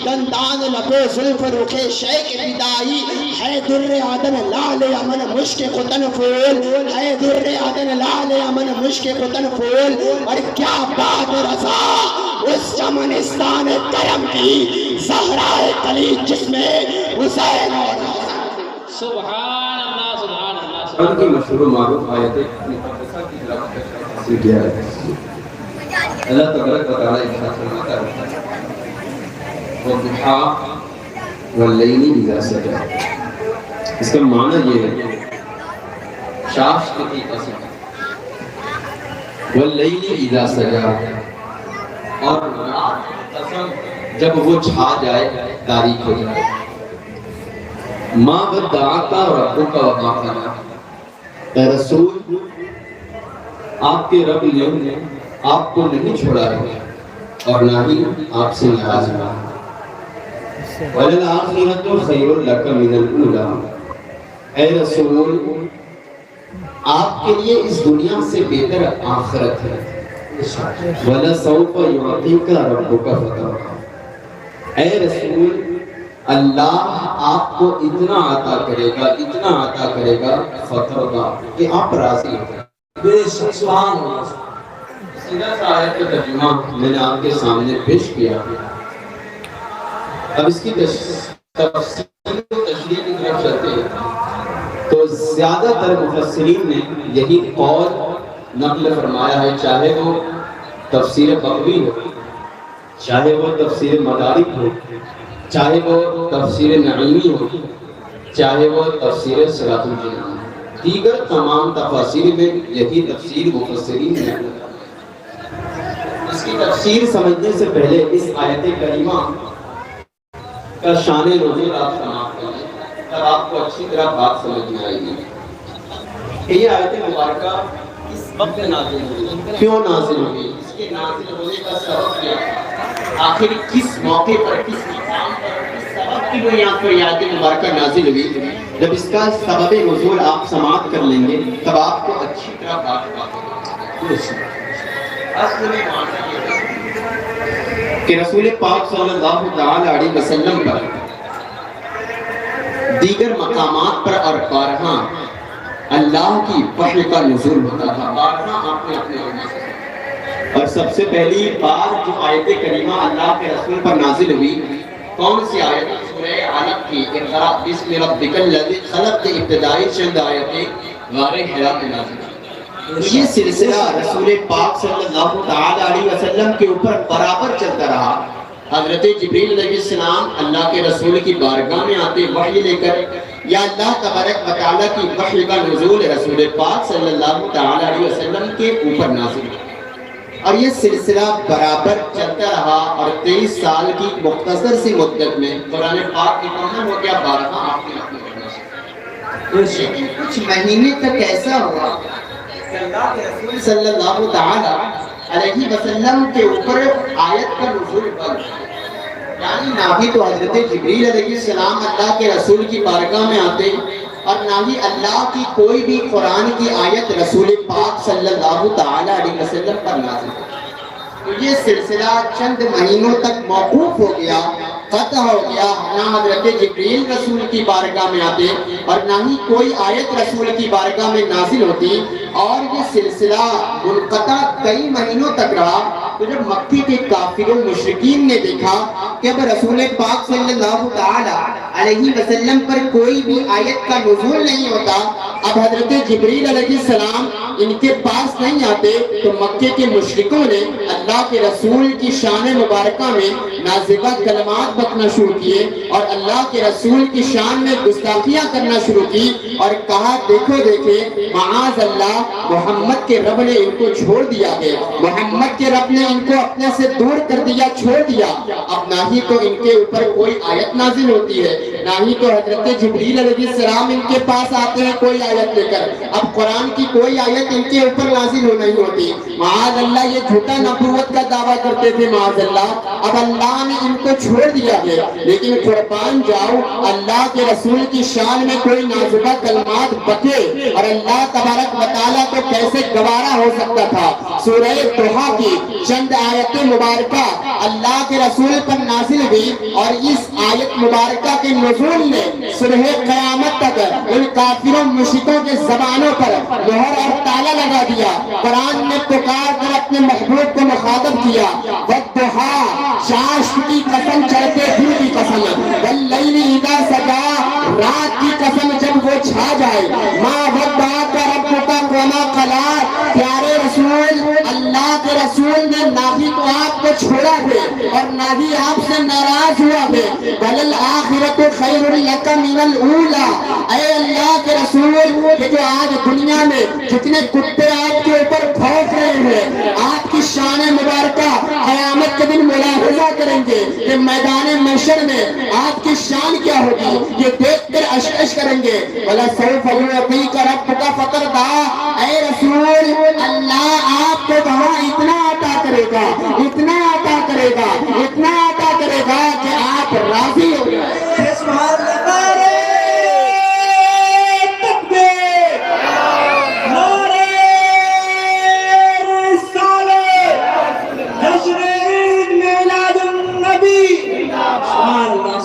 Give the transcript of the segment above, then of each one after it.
دندان لبو زلف رخ شیخ فدائی ہے در عدن لال امن مشک ختن پھول ہے در عدن لال امن مشک ختن پھول اور کیا بات رضا اس چمنستان کرم کی زہرائے کلی جس میں حسین اور سبحان اللہ سبحان اللہ ان کی مشہور معروف آیت مقدسہ کی طرف سے کیا ہے اللہ تبارک و تعالی ارشاد فرماتا ہے والضحى واللیل اذا سجى اس کا معنی یہ ہے شافش کی قسم واللیل اذا سجى اور رات کی قسم جب وہ چھا جائے تاریک ہو جائے ما ودعک ربک وما قلی اے رسول آپ کے رب نے آپ کو نہیں چھوڑا ہے اور نہ ہی آپ سے ناراض ہوا وَلَلْآخِرَةُ خَيْرٌ لَكَ مِنَ الْأُولَىٰ اے رسول آپ کے لیے اس دنیا سے بہتر آخرت ہے وَلَسَوْفَ يُعْطِيكَ رَبُّكَ فَتَرْضَىٰ اے رسول اللہ آپ کو اتنا عطا کرے گا فترضیٰ کہ آپ راضی ہو جائیں سبحان اللہ سیدھا سا آیت کا ترجمہ میں نے آپ کے سامنے پیش کیا اب اس کی تفصیل و تشریح کی طرف چلتے ہیں تو زیادہ تر مفسرین نے یہی قول نقل فرمایا ہے چاہے وہ تفسیر بغوی ہو چاہے وہ تفسیر مدارک ہو چاہے وہ تفسیر نعیمی ہو چاہے وہ تفسیر صراط الجنان دیگر تمام تفاسیر میں یہی تفسیر مفسرین نے اس کی تفسیر سمجھنے سے پہلے اس آیت کریمہ کا شان نزول آپ سماعت کر لیں تب آپ کو اچھی طرح بات سمجھ میں آئے گی کہ یہ آیت مبارکہ اس وقت نازل ہوئی کیوں نازل ہوئی اس کے نازل ہونے کا سبب کیا آخر کس موقع پر کس مقام پر کس سبب کی بنیاد پر یہ آیت مبارکہ نازل ہوئی جب اس کا سبب نزول آپ سماعت کر لیں گے تب آپ کو اچھی طرح بات ہوگی اصل میں معنی یہ ہے کہ رسول پاک صلی اللہ تعالی علیہ وسلم پر دیگر مقامات پر اور بارہاں اللہ کی وحی کا نزول ہوتا تھا بارہاں آپ نے اپنے اور سب سے پہلی بار جو آیت کریمہ اللہ کے رسول پر نازل ہوئی کون سی آیت سورہ علق کی اقرأ بسم ربک الذی خلق کے ابتدائی چند آیتیں غار حرا میں نازل ہوئی یہ سلسلہ رسول پاک صلی اللہ تعالی علیہ وسلم کے اوپر برابر چلتا رہا حضرت جبریل علیہ السلام اللہ کے رسول کی بارگاہ میں آتے وحی لے کر یا اللہ تبارک و تعالی کی وحی کا نزول رسول پاک صلی اللہ تعالی علیہ وسلم کے اوپر نازل ہوئی اور یہ سلسلہ برابر چلتا رہا اور 23 سال کی مختصر سی مدت میں قرآن پاک مکمل ہو گیا 12 آپ نے اپنے پڑھنا سکتا لیکن کچھ مہینے تک ایسا ہوا کہ اللہ کے رسول صلی اللہ تعالی علیہ وسلم کے اوپر آیت کا نزول بند یعنی نہ ہی تو حضرت جبریل علیہ السلام اللہ کے رسول کی بارگاہ میں آتے اور نہ ہی اللہ کی کوئی بھی قرآن کی آیت رسول پاک صلی اللہ تعالی علیہ وسلم پر نازل تو یہ سلسلہ چند مہینوں تک موقوف ہو گیا قطع ہو گیا نہ حضرت جبریل رسول کی بارگاہ میں آتے اور نہ ہی کوئی آیت رسول کی بارگاہ میں نازل ہوتی اور یہ سلسلہ منقطع کئی مہینوں تک رہا تو جب مکی کے کافر و مشرکین نے دیکھا کہ اب رسول پاک صلی اللہ تعالی علیہ وسلم پر کوئی بھی آیت کا نزول نہیں ہوتا اب حضرت جبریل علیہ السلام ان کے پاس نہیں آتے تو مکے کے مشرکوں نے اللہ کے رسول کی شان مبارکہ میں نازبہ کلمات بکنا شروع کیے اور اللہ کے رسول کی شان میں گستاخیاں کرنا شروع کی اور کہا دیکھو دیکھے معاذ اللہ محمد کے رب نے ان کو چھوڑ دیا ہے محمد کے رب نے ان کو اپنے سے دور کر دیا چھوڑ دیا اب نہ ہی تو ان کے اوپر کوئی آیت نازل ہوتی ہے نہ ہی تو حضرت جبریل علیہ السلام ان کے پاس آتے ہیں کوئی آیت لے کر اب قرآن کی کوئی آیت ان کے اوپر نازل ہو نہیں ہوتی معاذ اللہ یہ جھوٹا نبوت کا دعویٰ کرتے تھے معاذ اللہ اب اللہ نے ان کو چھوڑ دیا ہے لیکن قربان جاؤ اللہ کے رسول کی شان میں کوئی نازبہ کلمات بکے اور اللہ تبارک و تعالیٰ کو کیسے گوارا ہو سکتا تھا سورہ توحا کی چند آیت مبارکہ اللہ کے رسول پر نازل ہوئی اور اس آیت مبارکہ کے نزول نے صبح قیامت تک ان کافروں مشرکوں کے زبانوں پر مہر اور تالا لگا دیا۔ قرآن نے پکار کر اپنے محبوب کو مخاطب کیا، والضحیٰ، چاشت کی قسم، چڑھتے دن کی قسم، واللیل اذا سجا، رات کی قسم جب وہ چھا جائے، ما ودعک ربک وما قلی، پیارے رسول، اللہ کے رسول نے نہ ہی تو آپ کو چھوڑا ہے اور نہ ہی آپ سے ناراض ہوا ہے، وَلَلْآخِرَةُ خَيْرٌ لَكَ مِنَ الْأُولَىٰ، اے اللہ کے رسول، کہ جو آج دنیا میں جتنے کتے آپ کے اوپر بھونک رہے ہیں، آپ کی شان مبارکہ قیامت کے دن ملاحظہ کریں گے کہ میدان محشر میں آپ کی شان کیا ہوگی، یہ دیکھ کر اشعش کریں گے۔ وَلَسَوْفَ يُعْطِيكَ رَبُّكَ فَتَرْضَىٰ، اے رسول، اللہ آپ کو وہاں اتنا عطا کرے گا، اتنا عطا کرے گا، اتنا عطا کرے گا کہ آپ راضی ہو جائیں۔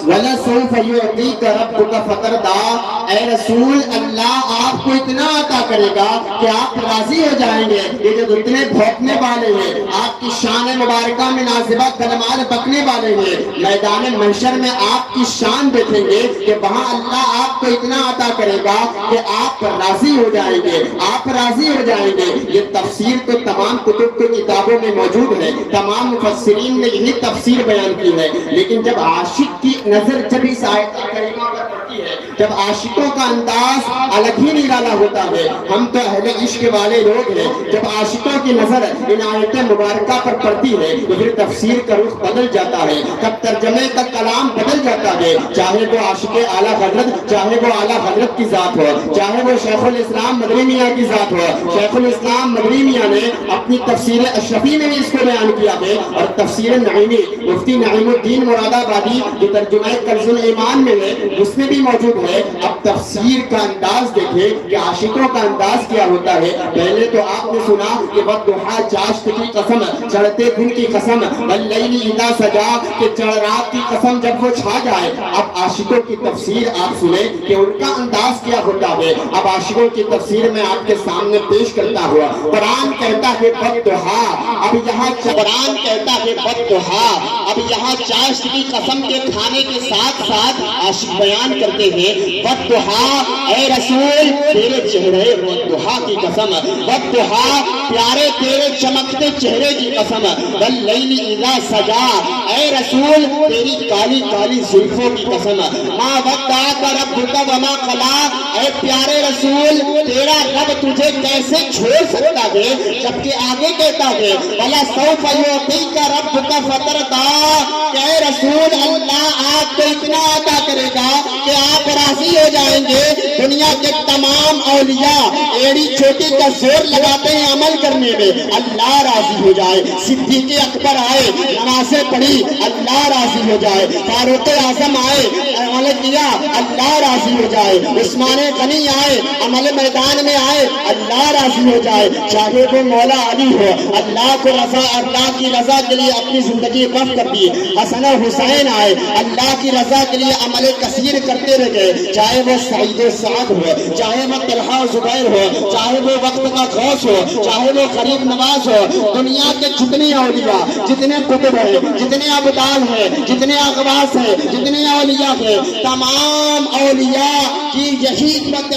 وَلَسَوْفَ يُعْطِيكَ رَبُّكَ فَتَرْضَىٰ، اے رسول، اللہ آپ کو اتنا عطا کرے گا کہ آپ راضی ہو جائیں گے۔ یہ جو اتنے بھونکنے والے ہیں، آپ کی شان مبارکہ میں نازبہ کلمات بکنے والے ہیں، میدان محشر میں آپ کی شان دیکھیں گے کہ وہاں اللہ آپ کو اتنا عطا کرے گا کہ آپ راضی ہو جائیں گے، آپ راضی ہو جائیں گے۔ یہ تفسیر تو تمام کتب کی کتابوں میں موجود ہے، تمام مفسرین نے یہی تفسیر بیان کی ہے، لیکن جب عاشق کی نظر جب اس آیت کریمہ پر پڑتی ہے، جب عاشقوں کا انداز الگ ہی نرالا ہوتا ہے۔ ہم تو اہل عشق والے لوگ ہیں، جب عاشقوں کی نظر ان آیت مبارکہ پر پڑتی ہے تو پھر تفسیر کا رخ بدل جاتا ہے، تب ترجمے کا کلام بدل جاتا ہے، چاہے وہ عاشق اعلیٰ حضرت، چاہے وہ اعلیٰ حضرت کی ذات ہو، چاہے وہ شیخ الاسلام مدنی میاں کی ذات ہو۔ شیخ الاسلام مدنی میاں نے اپنی تفسیر اشرفی میں بھی اس کو بیان کیا ہے، اور تفسیر نعیمی مفتی نعیم الدین مراد آبادی جو ترجمہ کنز الایمان میں ہے اس میں بھی موجود ہے۔ اب تفسیر کا انداز دیکھیں کہ عاشقوں کا انداز کیا ہوتا ہے۔ پہلے تو آپ نے سنا کہ والضحیٰ، چاشت کی قسم، چڑھتے دن کی قسم، واللیل اذا سجا، کہ چڑھ رات کی قسم جب وہ چھا جائے۔ اب عاشقوں کی تفسیر آپ سنیں کہ ان کا انداز کیا ہوتا ہے۔ اب عاشقوں کی تفسیر میں آپ کے سامنے پیش کرتا ہوا، قرآن کہتا ہے والضحیٰ، اب یہاں قرآن کہتا ہے والضحیٰ، اب یہاں چاشت کی قسم کے کھانے کے ساتھ ساتھ عاشق بیان کرتے ہیں والضحیٰ، اے رسول تیرے چہرے، والضحیٰ کی قسم، والضحیٰ پیارے تیرے چمکتے چہرے کی قسم، واللیل اذا سجا، اے رسول تیری کالی کالی زلفوں کی قسم، ما ودعک ربک وما قلی، اے پیارے رسول تیرا رب تجھے کیسے چھوڑ سکتا ہے، جبکہ آگے کہتا ہے وَلَسَوْفَ يُعْطِيكَ رَبُّكَ فَتَرْضَىٰ، اے رسول اللہ آپ کو اتنا عطا کرے گا کہ آپ راضی ہو جائیں گے۔ دنیا کے تمام اولیاء ایڑی چوٹی کا زور لگاتے ہیں عمل کرنے میں، اللہ راضی ہو جائے۔ صدیق اکبر آئے، نمازیں پڑھی، اللہ راضی ہو جائے۔ فاروق اعظم آئے، عمل کیا، اللہ راضی ہو جائے۔ عثمان غنی آئے، عمل میدان میں آئے، اللہ راضی ہو جائے۔ چاہے وہ مولا علی ہو، اللہ کو رضا، اللہ کی رضا کے لیے اپنی زندگی وقف کر دی۔ حسن حسین آئے، اللہ کی رضا کے لیے عمل کثیر کرتے رہے، چاہے وہ سعید و سعد ہو، چاہے وہ طلحہ و زبیر ہو، چاہے وہ وقت کا غوث ہو، چاہے وہ غریب نواز ہو۔ دنیا کے جتنے اولیاء، جتنے کتب ہیں، جتنے ابدال ہیں، جتنے اغواث ہیں، جتنے اولیاء ہیں، تمام اولیاء کی یہی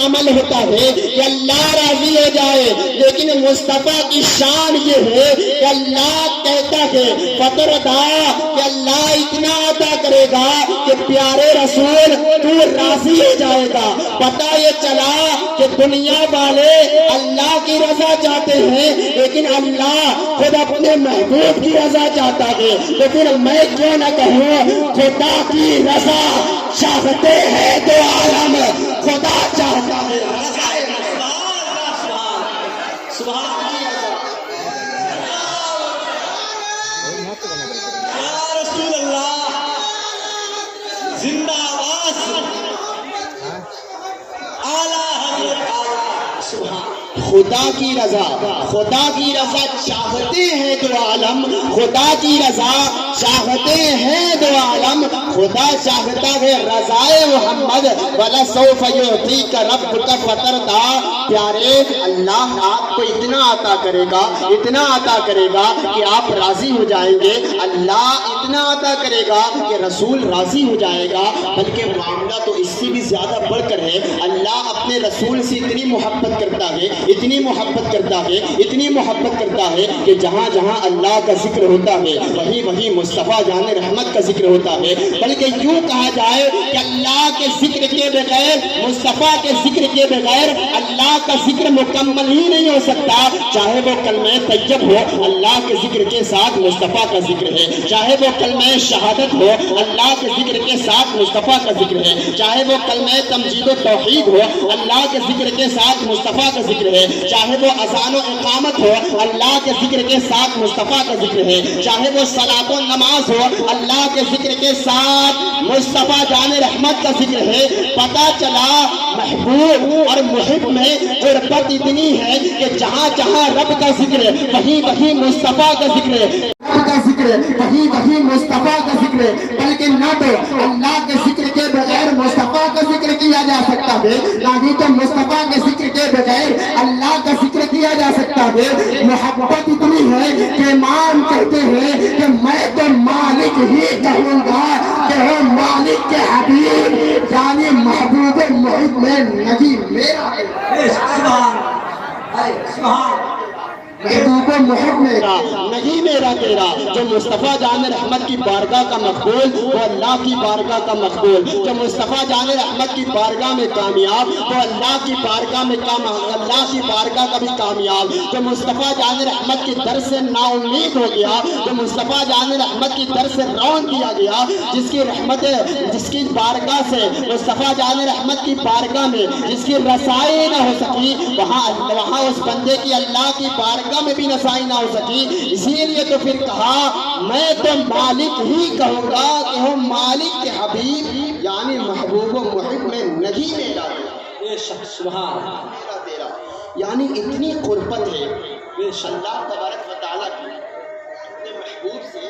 عمل ہوتا ہے کہ اللہ راضی ہو جائے۔ لیکن مصطفیٰ کی شان یہ ہے کہ اللہ کہتا ہے فَتَرْضَىٰ، کہ اللہ اتنا عطا کرے گا کہ پیارے رسول تو راضی ہو جائے گا۔ پتہ یہ چلا کہ دنیا والے اللہ کی رضا چاہتے ہیں، لیکن اللہ خود اپنے محبوب کی رضا چاہتا ہے۔ تو پھر میں کیوں نہ کہوں خدا کی رضا چاہتے ہیں تو عالم خدا چاہتا ہے۔ زندہ آواز اعلیٰ حضرت، سبحان خدا کی رضا چاہتے ہیں دو عالم، خدا کی رضا چاہتے ہیں دو عالم، خدا چاہتا ہے رضائے محمد وَلَسَوْفَ يُعْطِيكَ رَبُّكَ فَتَرْضَىٰ۔ پیارے اللہ آپ کو اتنا عطا کرے گا کہ آپ راضی ہو جائیں گے، اللہ اتنا عطا کرے گا کہ رسول راضی ہو جائے گا، بلکہ معاملہ تو اس سے بھی زیادہ بڑھ کر ہے۔ اللہ اپنے رسول سے اتنی محبت کرتا ہے کہ جہاں جہاں اللہ کا ذکر ہوتا ہے وہیں مصطفیٰ جان رحمت کا ذکر ہوتا ہے، بلکہ یوں کہا جائے کہ اللہ کے ذکر کے بغیر، مصطفیٰ کے ذکر کے بغیر اللہ کا ذکر مکمل ہی نہیں ہو سکتا۔ چاہے وہ کلمہ طیب ہو، اللہ کے ذکر کے ساتھ مصطفیٰ کا ذکر ہے، چاہے وہ کلمہ شہادت ہو، اللہ کے ذکر کے ساتھ مصطفیٰ کا ذکر ہے، چاہے وہ کلمہ تمجید و توحید ہو، اللہ کے ذکر کے ساتھ مصطفیٰ کا ذکر ہے، چاہے وہ اذان و اقامت ہو، اللہ کے ذکر کے ساتھ مصطفیٰ کا ذکر ہے، چاہے وہ صلاۃ و نماز ہو، اللہ کے ذکر کے ساتھ مصطفیٰ جان رحمت کا ذکر ہے۔ پتہ چلا محبوب اور محب میں قربت اتنی ہے کہ جہاں جہاں رب کا ذکر ہے وہیں مصطفیٰ کا ذکر ہے، وہیں مصطفیٰ کا ذکر ہے، بلکہ نہ تو اللہ کے ذکر کے بغیر مصطفیٰ کا ذکر کیا جا سکتا ہے، نہ ہی تو مصطفیٰ کے ذکر کے بغیر اللہ کا ذکر کیا جا سکتا ہے۔ محبت اتنی ہے کہ امام کہتے ہیں کہ میں تو مالک ہی کہوں گا کہ وہ مالک کے حبیب یعنی محبوب محب میں نبی میرا محبوب محب میرا نہیں میرا تیرا۔ جو مصطفیٰ جان رحمت کی بارگاہ کا مقبول وہ اللہ کی بارگاہ کا مقبول، جو مصطفیٰ جان رحمت کی بارگاہ میں کامیاب وہ اللہ کی بارگاہ میں اللہ کی بارگاہ کا بھی کامیاب، جو مصطفیٰ جان رحمت کی در سے نا امید ہو گیا، جو مصطفیٰ جان رحمت کی در سے رون دیا گیا، جس کی رحمت جس کی بارگاہ سے مصطفیٰ جان رحمت کی بارگاہ میں جس کی رسائی نہ ہو سکی، وہاں اس بندے کی اللہ کی بارگاہ میں بھی رسائی نہ ہو سکی۔ اسی لیے تو پھر کہا میں تو مالک ہی کہوں گا کہ وہ مالک کے حبیب یعنی محبوب و محب میں نہیں میرا تیرا، یعنی اتنی قربت ہے اللہ تبارک و تعالیٰ کی اپنے محبوب سے،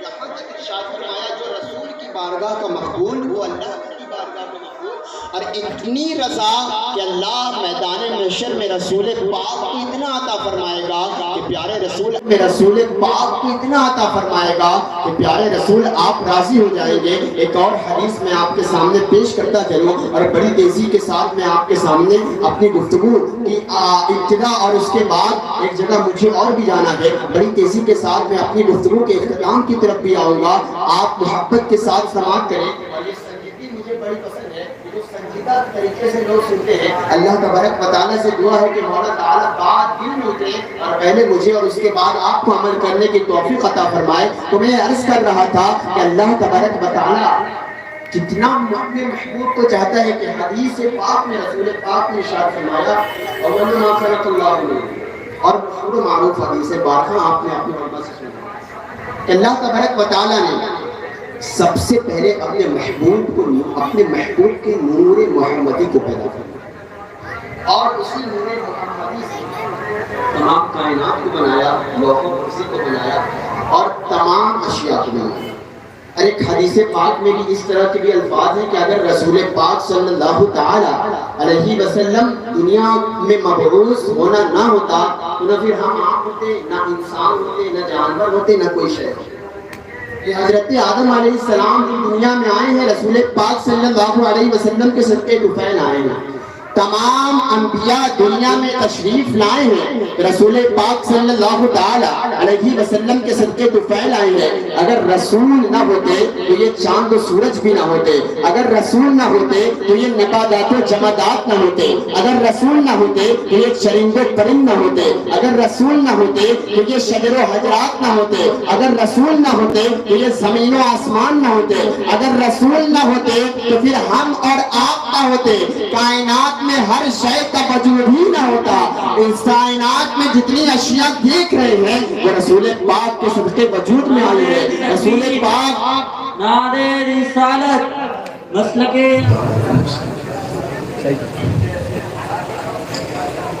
یہاں تک ارشاد فرمایا جو رسول کی بارگاہ کا مقبول وہ اللہ کی بارگاہ کا مقبول، اور اتنی رضا کہ اللہ میدان محشر میں رسول پاک کو اتنا عطا فرمائے گا کہ پیارے رسول پاک کو اتنا عطا فرمائے گا کہ پیارے رسول آپ راضی ہو جائیں گے۔ ایک اور حدیث میں آپ کے سامنے پیش کرتا چلوں اور بڑی تیزی کے ساتھ میں آپ کے سامنے اپنی گفتگو کی ابتدا اور اس کے بعد ایک جگہ مجھے اور بھی جانا ہے، بڑی تیزی کے ساتھ میں اپنی گفتگو کے اختتام کی طرف بھی آؤں گا۔ آپ محبت کے ساتھ سماعت کریں، اور یہ سنجیدگی مجھے بڑی پسند ہے، جو سنجیدہ طریقے سے لوگ سنتے ہیں۔ اللہ تبارک و تعالیٰ سے دعا ہے کہ مولا تعالیٰ بات دل میں اترے اور پہلے مجھے اور اس کے بعد آپ کو عمل کرنے کی توفیق عطا فرمائے۔ تو میں عرض کر رہا تھا کہ اللہ تبارک و تعالیٰ کتنا اپنے محبوب کو چاہتا ہے کہ حدیث پاک میں رسول پاک نے ارشاد فرمایا اول ما خلق اللہ اور مشہور معروف حدیث بارہا آپ نے اپنی علماء سے سنا کہ اللہ تبارک و تعالیٰ نے سب سے پہلے اپنے محبوب کے نور محمدی کو پیدا کیا اور اسی نور محمدی سے تمام کائنات کو بنایا، لوح و کرسی کو بنایا اور تمام اشیاء کو بنایا۔ اور ایک حدیث پاک میں بھی اس طرح کے بھی الفاظ ہیں کہ اگر رسول پاک صلی اللہ تعالی علیہ وسلم دنیا میں مبعوث ہونا نہ ہوتا تو نہ پھر ہم آپ ہوتے، نہ انسان ہوتے، نہ جانور ہوتے، نہ کوئی شے۔ یہ حضرت آدم علیہ السلام دنیا میں آئے ہیں، رسول پاک صلی اللہ علیہ وسلم کے صدقے طفیل آئے ہیں۔ تمام انبیاء دنیا میں تشریف لائے ہیں، رسول پاک صلی اللہ تعالی علیہ وسلم کے صدقے طفیل آئے ہیں۔ اگر رسول نہ ہوتے تو یہ چاند و سورج بھی نہ ہوتے، اگر رسول نہ ہوتے تو یہ نباتات و جمادات نہ ہوتے، اگر رسول نہ ہوتے تو یہ چرند و پرند نہ ہوتے، اگر رسول نہ ہوتے تو یہ شجر و حجرات نہ ہوتے، اگر رسول نہ ہوتے تو یہ زمین و آسمان نہ ہوتے، اگر رسول نہ ہوتے تو پھر ہم اور آپ نہ ہوتے، کائنات میں ہر شے کا وجود ہی نہ ہوتا۔ اس کائنات میں جتنی اشیاء دیکھ رہے ہیں وہ رسول پاک کے صدقے وجود میں آئی ہے۔ رسول پاک نعرہ رسالت مسلک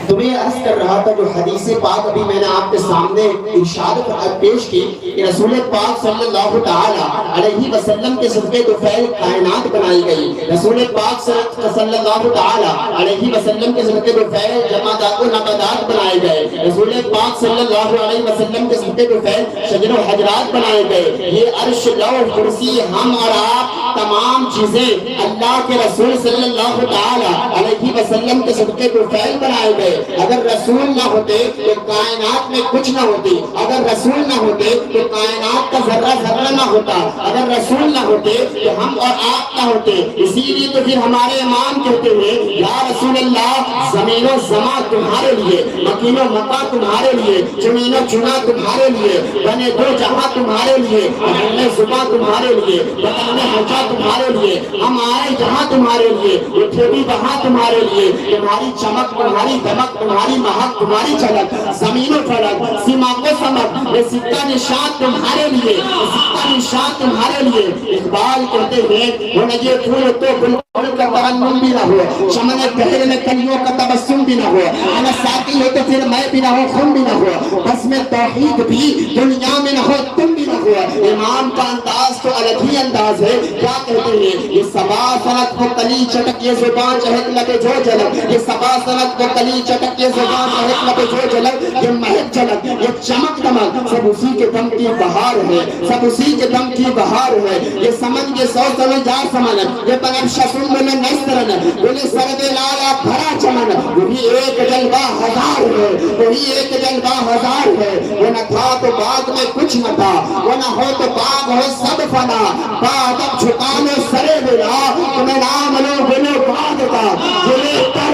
تو میں عرض کر رہا تھا جو حدیث پاک ابھی میں نے آپ کے سامنے ارشاد پیش کی کہ رسول پاک صلی اللہ تعالی علیہ وسلم کے صدقے تو فعل کائنات بنائی گئی. رسول پاک صلی اللہ تعالی علیہ وسلم کے صدقے تو فعل جمادات و نباتات بنائے گئے. رسول پاک صلی اللہ علیہ وسلم کے صدقے تو فعل شجر و حجرات بنائے گئے. یہ عرش لوح کرسی ہم اور آپ تمام چیزیں اللہ کے رسول صلی اللہ تعالی علیہ وسلم کے صدقے تو فعل بنائے گئے. اگر رسول نہ ہوتے تو کائنات میں کچھ نہ ہوتی. اگر رسول نہ ہوتے تو کائنات کا ذرہ ذرہ نہ ہوتا. اگر رسول نہ ہوتے تو ہم اور آپ نہ ہوتے. اسی لیے تو پھر ہمارے امام کہتے ہیں یا رسول اللہ زمین و زمان تمہارے لیے, مکین و مکہ تمہارے لیے, چنین و چنا تمہارے لیے, بنے دو جہاں تمہارے لیے, اہل زباں تمہارے لیے, بطن حجا تمہارے لیے, ہم آئے جہاں تمہارے لیے, اٹھے بھی وہاں تمہارے لیے. تمہاری چمک تمہاری دمک تمہاری مہک تمہاری چلک, زمین و فلک سیما کو سمک, یہ سکہ نشان تمہارے لیے, سکہ نشان تمہارے لیے. اقبال کہتے ہیں وہ نجے پھول تو بلبل کا ترنم بھی نہ ہو, چمن پہر میں کلیوں کا تبسم بھی نہ ہو, انا ساقی ہو تو پھر میں بھی نہ ہو, خون بھی نہ ہو, بس میں توحید بھی دنیا میں نہ ہو, تم بھی نہ ہو. امام کا انداز تو الگ ہی انداز ہے. کیا کہتے ہیں یہ سبا سنت کو کلی چٹک یہ زبان چہک لگے جو جلک, یہ سبا سنت کو کلی چٹک یہ زبان چہک لگے جو جلک, یہ مہک جلک یہ چمک دمک سب اسی کے دم کی بہار ہے, سب اسی کے دم کی بہار ہے. یہ سمجھ یہ سو سمجھدار سمن, یہ بنفشہ سنب میں نسترن, بولے سرد لالا بھرا چمن, وہی ایک جلوہ ہزار ہے, وہی ایک جلوہ ہزار ہے. وہ نہ تھا تو باغ میں کچھ نہ تھا, وہ نہ ہو تو باغ ہو سب فنا, بادم جھکانو سرے بلا, تمہیں نام لو بلو باد کا, بلے تر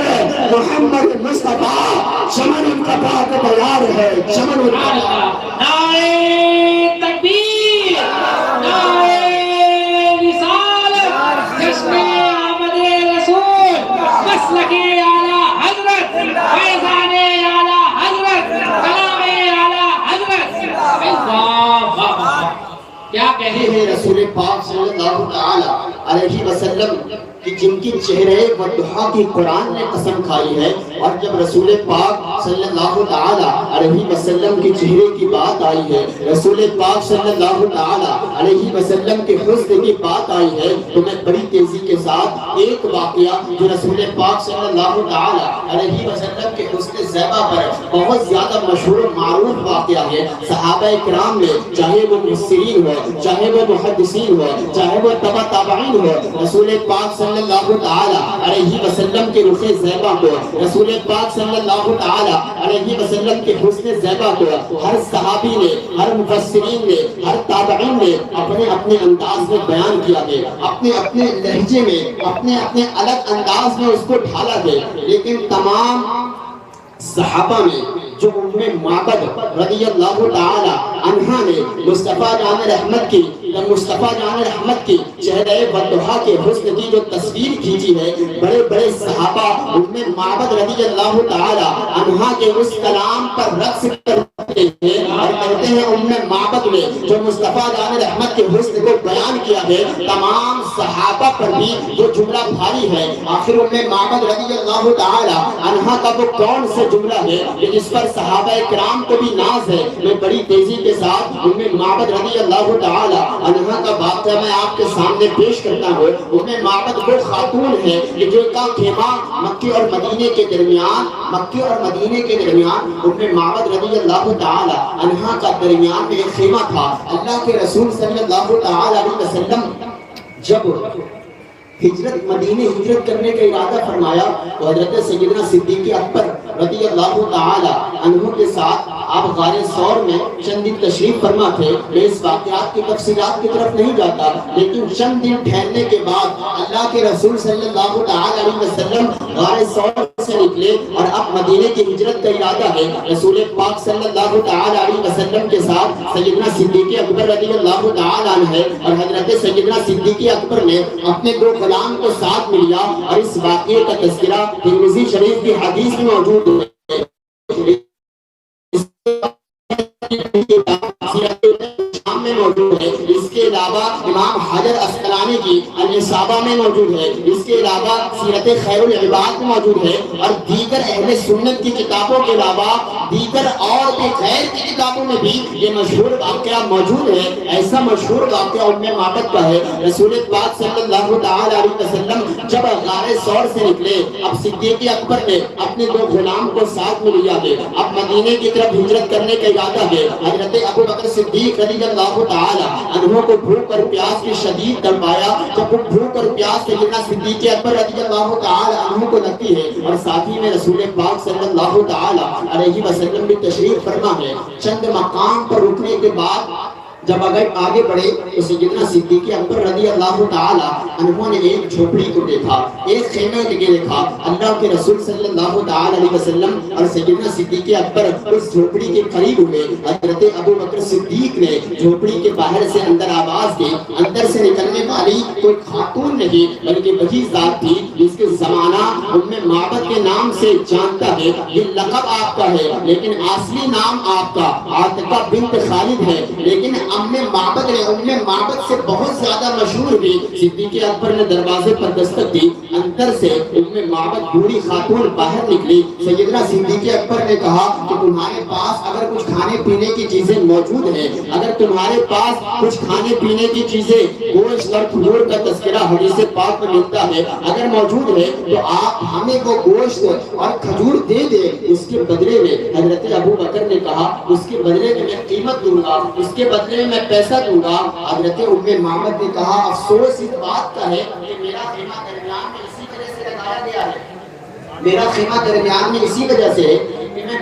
محمد مصطفیٰ, چمن ان کا پاک تیار ہے, چمن ان کا نعرہ تکبیر, نعرہ رسالت, جشن آمد رسول, مسلک اعلیٰ حضرت, فیضان اعلیٰ حضرت, کلام اعلیٰ حضرت. واہ واہ واہ, کیا کہنے ہیں رسول پاک صلی اللہ تعالی علیہ وسلم کہ جن کی چہرے و دعا کی قرآن نے قسم کھائی ہے. اور جب رسول پاک صلی اللہ تعالی علیہ وسلم کے چہرے کی بات آئی ہے, رسول پاک صلی اللہ تعالی علیہ وسلم کے حسن کی بات آئی ہے, تو میں بڑی تیزی کے ساتھ ایک واقعہ جو رسول پاک صلی اللہ تعالی علیہ وسلم کے حسن زیبا پر بہت زیادہ مشہور و معروف واقعہ ہے. صحابہ کرام میں چاہے وہ مفسرین ہو, چاہے وہ محدثین ہو, چاہے وہ تبع تابعین ہو, رسول پاک صلی اللہ تعالی علیہ وسلم کے رخ زیبا کو, رسول پاک صلی اللہ تعالی علیہ وسلم کے حسن زیبا کو ہر صحابی نے, ہر مفسرین نے, ہر تابعین نے اپنے اپنے انداز میں بیان کیا ہے, اپنے اپنے لہجے میں, اپنے اپنے الگ انداز میں اس کو ڈھالا ہے. لیکن تمام صحابہ میں جو معبد رضی اللہ تعالی عنہ نے مصطفیٰ جان رحمت کی, مصطفیٰ جان رحمت کی چہرے والضحا کے حسن کی جو تصویر کھینچی ہے, بڑے بڑے صحابہ معبد رضی اللہ تعالی عنہ کے اس کلام پر رقص کرتے ہیں اور کہتے ہیں معبد میں جو مصطفیٰ جان رحمت کے حسن کو بیان کیا ہے, تمام صحابہ پر بھی جو جملہ بھاری ہے. آخر معبد رضی اللہ تعالی عنہ کا وہ کون سے جملہ ہے جس پر صحابہ کرام کو بھی ناز ہے. میں بڑی تیزی کے ساتھ معبد رضی اللہ تعالی عنہ کا واقعہ میں آپ کے سامنے پیش کرتا ہوں. معبد وہ خاتون ہے جو کا خیمہ مکے اور مدینے کے درمیان, مکے اور مدینے کے درمیان معبد رضی اللہ تعالی عنہ کا درمیان میں ایک خیمہ تھا. اللہ کے رسول صلی اللہ تعالی علیہ وسلم جب ہجرت مدینے ہجرت کرنے کا ارادہ فرمایا تو حضرت سیدنا صدیق اکبر رضی اللہ تعالی عنہ کے ساتھ آپ غار ثور میں چند دن تشریف فرما تھے. میں اس واقعات کی تفصیلات کی طرف نہیں جاتا, لیکن چند دن ٹھہرنے کے بعد اللہ کے رسول صلی اللہ تعالی علیہ وسلم غار ثور سے نکلے اور اب مدینے کی ہجرت کا ارادہ ہے. رسول پاک صلی اللہ تعالی علیہ وسلم کے ساتھ سیدنا صدیق اکبر رضی اللہ تعالی عنہ اور حضرت سیدنا صدیق اکبر نے اپنے دو غلام کو ساتھ میں لیا, اور اس واقعے کا تذکرہ ترمذی شریف کی حدیث میں موجود ہے. میں موجود ہے. اس کے علاوہ امام حجر اسقلانی کی الاصابہ میں موجود ہے، اس کے علاوہ سیرت خیر العباد میں موجود ہے، اور دیگر اہل سنت کی کتابوں کے علاوہ دیگر اور بھی غیر کی کتابوں میں بھی یہ مشہور واقعہ موجود ہے۔ ایسا مشہور واقعہ ام معبد کا ہے۔ رسول پاک صلی اللہ تعالی علیہ وسلم جب غار ثور سے نکلے، اب صدیق اکبر نے اپنے دو غلام کو ساتھ میں لیا ہے، اب مدینے کی طرف ہجرت کرنے کا ارادہ ہے۔ حضرت ابو بکر صدیق رضی اللہ تعالی عنہ کو بھوک اور پیاس کی شدید تڑپایا۔ جب وہ بھوک اور پیاس سیدنا صدیق اکبر رضی اللہ تعالی عنہ کو لگتی ہے، اور ساتھی میں رسول پاک صلی اللہ تعالی علیہ وسلم بھی تشریف فرما ہے، چند مقام پر رکنے کے بعد جب اگر آگے بڑھے تو سیدنا صدیق اکبر رضی اللہ تعالی عنہ نے ایک جھوپڑی کو دیکھا، ایک خیمے کے دیکھا۔ اللہ کے رسول صلی اللہ تعالی علیہ وسلم اور سیدنا صدیق اکبر اس جھوپڑی کے قریب ہوئے۔ حضرت ابو بکر صدیق نے جھوپڑی کے باہر سے اندر آواز دی، اندر سے نکلنے والی کوئی خاتون نہیں بلکہ وہی ذات تھی جس کے زمانہ ام معبد کے نام سے جانتا ہے۔ یہ لقب آپ کا ہے لیکن اصلی نام آپ کا عاتقہ بنت خالد ہے، لیکن ام معبد سے بہت زیادہ مشہور بھی۔ صدیق اکبر نے دروازے پر دستک دی، اندر سے ام معبد بوڑھی خاتون باہر نکلی۔ سیدنا صدیق اکبر نے کہا کہ تمہارے پاس اگر کچھ کھانے پینے کی چیزیں موجود ہیں، اگر تمہارے پاس کچھ کھانے پینے کی چیزیں، گوشت اور کھجور کا تذکرہ حدیث پاک میں ملتا ہے، اگر موجود ہے تو آپ ہمیں وہ گوشت اور کھجور دے دیں۔ اس کے بدلے میں حضرت ابو بکر نے کہا اس کے بدلے میں قیمت دوں گا، اس کے بدلے میں پیسہ دوں گا۔ حضرت ام معبد نے کہا افسوس اس بات کا ہے کہ میرا خیمہ درمیان میں اسی وجہ سے لگایا گیا ہے، میرا خیمہ درمیان میں اسی وجہ سے کہ میں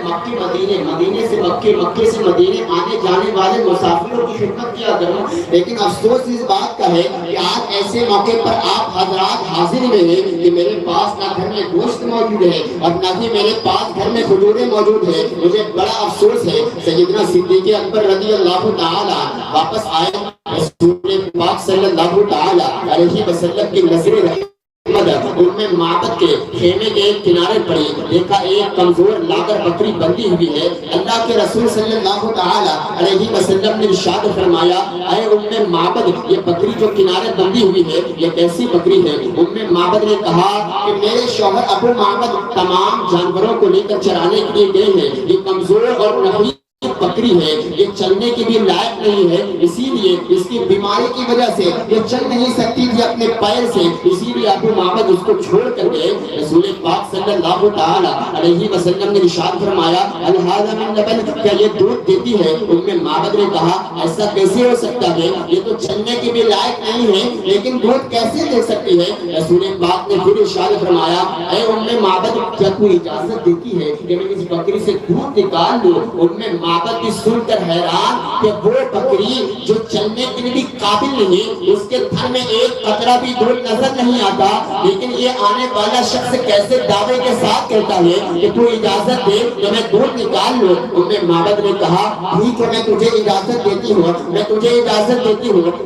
مدینے سے مکے سے مدینے آنے جانے والے مسافروں کی خدمت کیا کروں، لیکن افسوس اس بات کا ہے کہ آج ایسے موقع پر آپ حضرات حاضر ہوئے ہیں کہ میرے پاس نہ گھر میں گوشت موجود ہے اور نہ ہی میرے پاس گھر میں کھجوریں موجود ہیں، مجھے بڑا افسوس ہے۔ سیدنا صدیق اکبر رضی اللہ تعالی واپس آئے، رسول پاک صلی اللہ تعالی علیہ وسلم کی نظریں رکھی ام معبد کے خیمے کے کنارے پڑی، دیکھا ایک کمزور لاغر بکری بندھی ہوئی ہے۔ اللہ کے رسول صلی اللہ تعالی علیہ وسلم نے ارشاد فرمایا اے ام معبد، یہ بکری جو کنارے بندھی ہوئی ہے یہ کیسی بکری ہے؟ ام معبد نے کہا کہ میرے شوہر ابو معبد تمام جانوروں کو لے کر چرانے کے لیے گئے ہیں، یہ کمزور اور نحیف بکری ہے، یہ چلنے کی بھی لائق نہیں ہے، اسی لیے اس کی بیماری کی وجہ سے یہ چل نہیں سکتی تھی اپنے پیر سے، اسی لیے ابو معبد اس کو چھوڑ کر گئے۔ رسول پاک صلی اللہ تعالی علیہ وسلم نے ارشاد فرمایا الہذا من لبن، کیا یہ دودھ دیتی ہے؟ ام معبد نے کہا ایسا کیسے ہو سکتا ہے، یہ تو چلنے کی بھی لائق نہیں ہے لیکن دودھ کیسے دے سکتی ہے؟ رسول پاک نے پھر ارشاد فرمایا اے ام معبد، کیا کوئی اجازت دیتی ہے کہ میں اس بکری سے دودھ نکال لوں؟ ام معبد کی سن کر حیران کہ وہ بکری جو چلنے کے لیے بھی قابل نہیں، اس کے تھن میں ایک قطرہ بھی دودھ نظر نہیں آتا، لیکن یہ آنے والا شخص کیسے دعوے کے ساتھ کہتا ہے کہ تو اجازت دے کہ میں دودھ نکال لوں؟ ام معبد نے کہا ٹھیک ہے میں تجھے اجازت دیتی ہوں،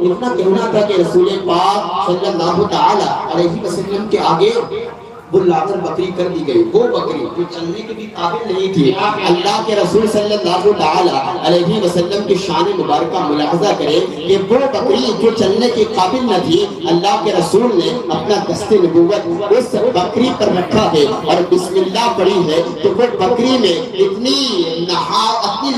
اتنا کہنا تھا کہ رسول پاک صلی اللہ تعالی علیہ وسلم کے آگے وہ لاغر بکری کر دی گئی، وہ بکری جو چلنے کے بھی قابل نہیں تھی۔ اللہ کے رسول صلی اللہ تعالی علیہ وسلم کی شان مبارکہ ملاحظہ کرے کہ وہ بکری جو چلنے کے قابل نہ تھی، اللہ کے رسول نے اپنا دست نبوت اس بکری پر رکھا ہے اور بسم اللہ پڑھی ہے تو وہ بکری میں اتنی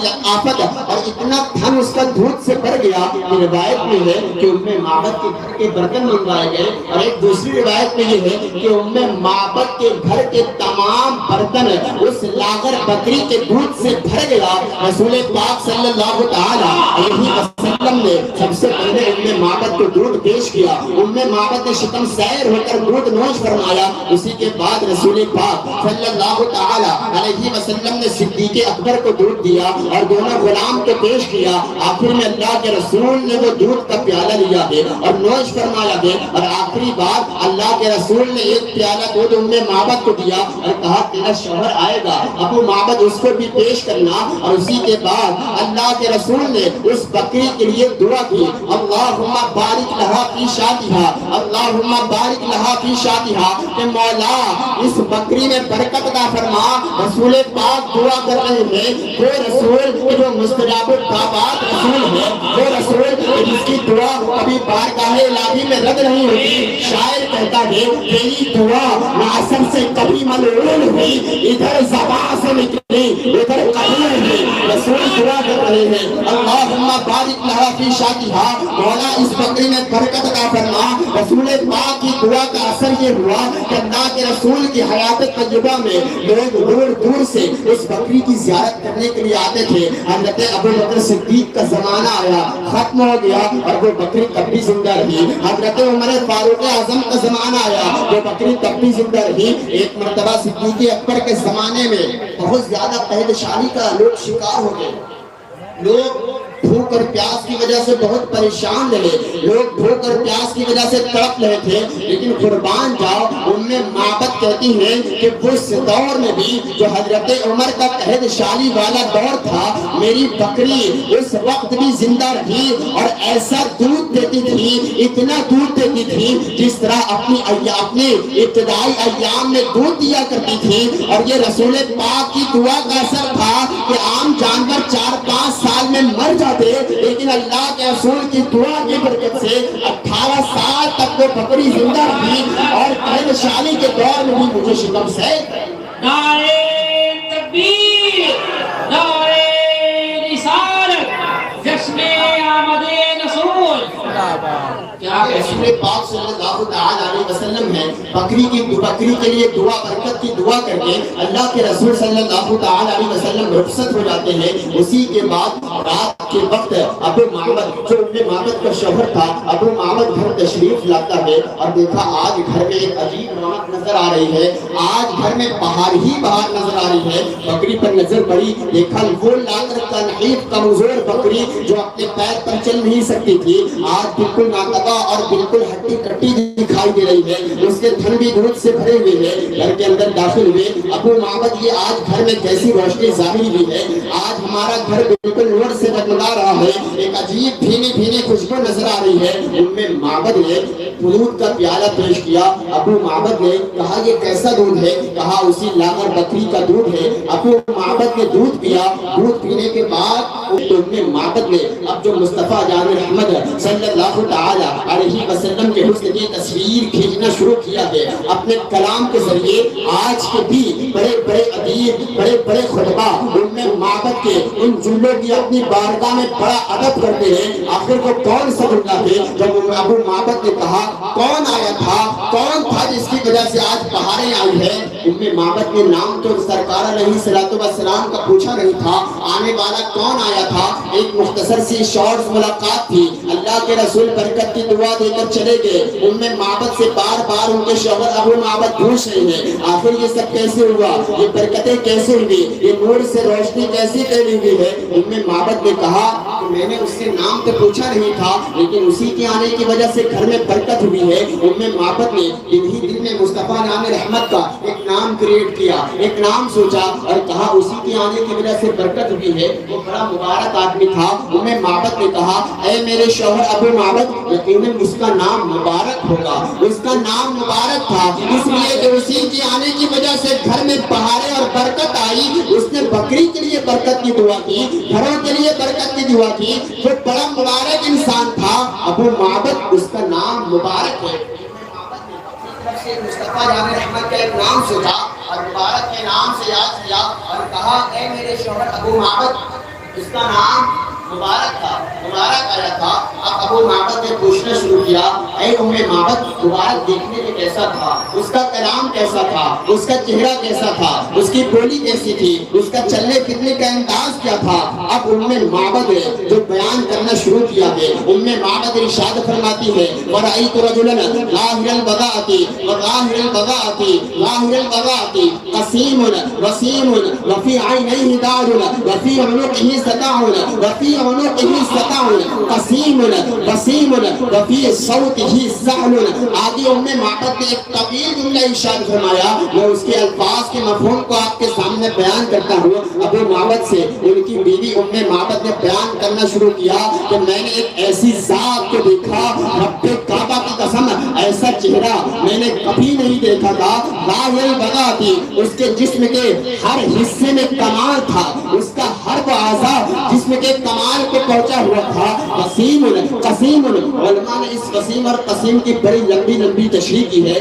لطافت اور اتنا تھن اس کا دودھ سے بھر گیا کہ روایت میں ہے کہ ام معبد کے گھر کے برتن منگوائے گئے، اور ایک دوسری روایت میں یہ ہے کہ ام معبد کے گھر کے تمام برتن اس لاغر بکری کے دودھ سے بھر گیا۔ رسول پاک صلی اللہ تعالی علیہ وسلم نے سب سے پہلے ام معبد کو دودھ پیش کیا، ام معبد نے شکم سیر ہو کر دودھ نوش فرمایا، اسی کے بعد رسول پاک صلی اللہ تعالی علیہ وسلم نے صدیق اکبر کو دودھ دیا اور دونوں غلام کو پیش کیا۔ آخر میں اللہ کے رسول نے وہ دودھ کا پیالہ لیا ہے اور نوش فرمایا ہے، اور آخری بار اللہ کے رسول نے ایک پیالہ دودھ ام معبد کو دیا اور کہا تیرا شوہر آئے گا ابو معبد اس کو بھی پیش کرنا، اور اسی کے بعد اللہ کے رسول نے اس بکری کے کے لیے دعا کی، اللہم بارک لہا فی شاتہا، اللہم بارک لہا فی شاتہا، کہ مولا اس بکری میں برکت عطا فرما۔ رسول پاک دعا کر رہے ہیں، وہ رسول جو مستجاب الدعوات رسول ہے، وہ رسول جس کی دعا کبھی بارگاہ الہی میں رد نہیں ہوتی۔ شاعر کہتا ہے تیری دعا نہ اثر سے کبھی ملعون ہوئی، ادھر زبان سے نکلی ادھر قبول ہوئی۔ رسول دعا کر رہے ہیں، اللہم بارک لہا فی شاتہا، مولا اس بکری میں برکت عطا فرما۔ رسول پاک کی دعا کا اثر یہ ہوا کہ اللہ کے رسول کی حیات طیبہ میں لوگ دور دور سے اس بکری کی زیارت کرنے کے لیے آتے تھے۔ حضرت ابو بکر صدیق کا زمانہ آیا، ختم ہو گیا اور وہ بکری تب بھی زندہ رہی۔ حضرت عمر فاروق اعظم کا زمانہ آیا، وہ بکری تب بھی زندہ رہی۔ ایک مرتبہ صدیق اکبر کے زمانے میں بہت زیادہ قحط شانی کا لوگ شکار ہو گئے، لوگ بھوک اور پیاس کی وجہ سے بہت پریشان رہے، لوگ بھوک اور پیاس کی وجہ سے تڑپ رہے تھے۔ لیکن قربان جاؤ، معبد کہتی ہیں کہ اس دور میں بھی جو حضرت عمر کا قحط شانی والا دور تھا، میری بکری اس وقت بھی زندہ رہی اور ایسا دودھ دیتی تھی، اتنا دودھ دیتی تھی جس طرح اپنے ابتدائی ایام میں دودھ دیا کرتی تھی۔ اور یہ رسول پاک کی دعا کا اثر تھا کہ عام جانور 4-5 سال میں مر جاتے، لیکن اللہ کے رسول کی دعا کی برکت سے 18 سال تک وہ بکری زندہ رہی اور قحط شانی کے دور میں بھی مجھے شکم سے نعرہ تکبیر، نعرہ رسالت، جشن آمد رسول۔ کیا رسول پاک صلی اللہ تعالی علیہ وسلم ہے بکری کے لیے دعا برکت کی دعا کر کے اللہ کے رسول صلی اللہ تعالی علیہ وسلم رخصت ہو جاتے ہیں۔ اسی کے بعد رات کے وقت ابو معبد جو معبد کا شوہر تھا، ابو معبد گھر تشریف لاتا ہے اور دیکھا آج گھر میں ایک عجیب رونق نظر آ رہی ہے، آج گھر میں بہار ہی بہار نظر آ رہی ہے۔ بکری پر نظر پڑی، دیکھا وہ لاکر تنحیف کمزور بکری جو اپنے پیر پر چل نہیں سکتی تھی، آج بالکل ناتبا اور بالکل ہڈی کٹی دکھائی دے رہی ہے، اس کے تھن بھی دودھ سے بھرے ہوئے ہیں۔ گھر کے اندر داخل ہوئے، ابو معبد یہ آج گھر میں کیسی روشنی ظاہر ہوئی ہے، آج ہمارا گھر بالکل نور سے جگمگا رہا ہے، ایک عجیب بھینی بھینی خوشبو نظر آ رہی ہے۔ معبد نے دودھ کا پیالہ پیش کیا، ابو معبد نے کہا یہ کیسا دودھ ہے؟ کہا اسی لاغر بکری کا دودھ ہے۔ ابو معبد نے دودھ پیا، دودھ پینے کے بعد معبد نے اب جو مصطفیٰ جان رحمت صلی اللہ تعالی علیہ وسلم کے حسن کی تصویر کھینچنا شروع کیا ہے اپنے کلام کے ذریعے۔ آج کے بھی بڑے بڑے ادیب، بڑے بڑے خطبہ معبد کے ان جملوں کی اپنی بارگاہ میں بڑا ادب کرتے ہیں۔ آخر کو کون سا جملہ ہے جب ابو معبد نے کہا کون آیا تھا، کون تھا جس کی وجہ سے آج بہاریں آئی ہے؟ معبد نے نام تو سرکار علیہ السلام کا پوچھا نہیں تھا، آنے والا کون آیا تھا؟ ایک مختصر سی شارٹ ملاقات تھی، اللہ کے رسول برکت کی دعا دے کر چلے گئے۔ معبد سے بار بار ان کے شوہر ابو معبد پوچھ رہے ہیں آخر یہ سب کیسے ہوا، یہ برکتیں کیسے ہوئی، یہ نور سے روشنی کیسی پھیلی ہوئی ہے؟ معبد نے کہا کہ میں نے اس سے نام تو پوچھا نہیں تھا، لیکن اسی کے آنے کی وجہ سے گھر میں برکت ہوئی ہے۔ معبد نے دل میں مصطفیٰ نام رحمت کا ایک نام کریٹ کیا، ایک نام سوچا اور کہا اسی کے آنے کی وجہ سے برکت ہوئی ہے۔ وہ بڑا مبارک آدمی تھا۔ معبد نے کہا اے میرے شوہر ابو معبد، یقیناً اس کا نام مبارک ہوگا، اس کا نام مبارک تھا اس لیے کہ اسی کے آنے کی وجہ سے گھر میں بہاریں اور برکت آئی۔ اس نے بکری کے لیے برکت کی دعا کی، گھروں کے لیے برکت کی دعا کی، وہ بڑا مبارک انسان تھا ابو معبد، اس کا نام مبارک ہے۔ مصطفیٰ جان رحمت کا ایک نام سوچا اور مبارک کے نام سے یاد کیا اور کہا اے میرے شوہر ابو معبد، اس کا نام مبارک تھا، مبارک آیا تھا۔ اب ابو معبد نے پوچھنا شروع کیا اے معبد، مبارک دیکھنے میں کیسا تھا، اس کا کلام کیسا تھا، اس کا چہرہ کیسا تھا، اس کی بولی کیسی تھی، اس کا چلنے پھرنے کا انداز کیا تھا؟ اب معبد نے جو بیان کرنا شروع کیا ہے، معبد ارشاد فرماتی ہے وَرَأَيْتُ رَجُلًا ظَاهِرَ الْبَضَاءِ البضاعة وظاهر البضاعة ظاهر البضاعة قسيم وسيم وفي عينيه داع وفي عنقه ستاع وفي عنقه ستاع قسيم وسيم وفي صوته سعل. آگے ام معبد نے ایک طویل جملہ ارشاد فرمایا. میں اس کے الفاظ کے مفہوم کو آپ کے سامنے بیان کرتا ہوں. ابو معبد سے ان کی بیوی ام معبد نے بیان کرنا شروع کیا کہ میں نے ایک ایسی ذات کو دیکھا, رب کعبہ کی قسم ایسا چہرہ میں نے کبھی نہیں دیکھا تھا. ظاہر بغا تھی, اس کے جسم کے ہر حصے میں کمال تھا, اس کا ہر وہ اعضاء جسم کے کمال کو پہنچا ہوا تھا. قسیم قسیم, علماء نے اس قسیم اور قسیم کی بڑی لمبی لمبی تشریح کی ہے.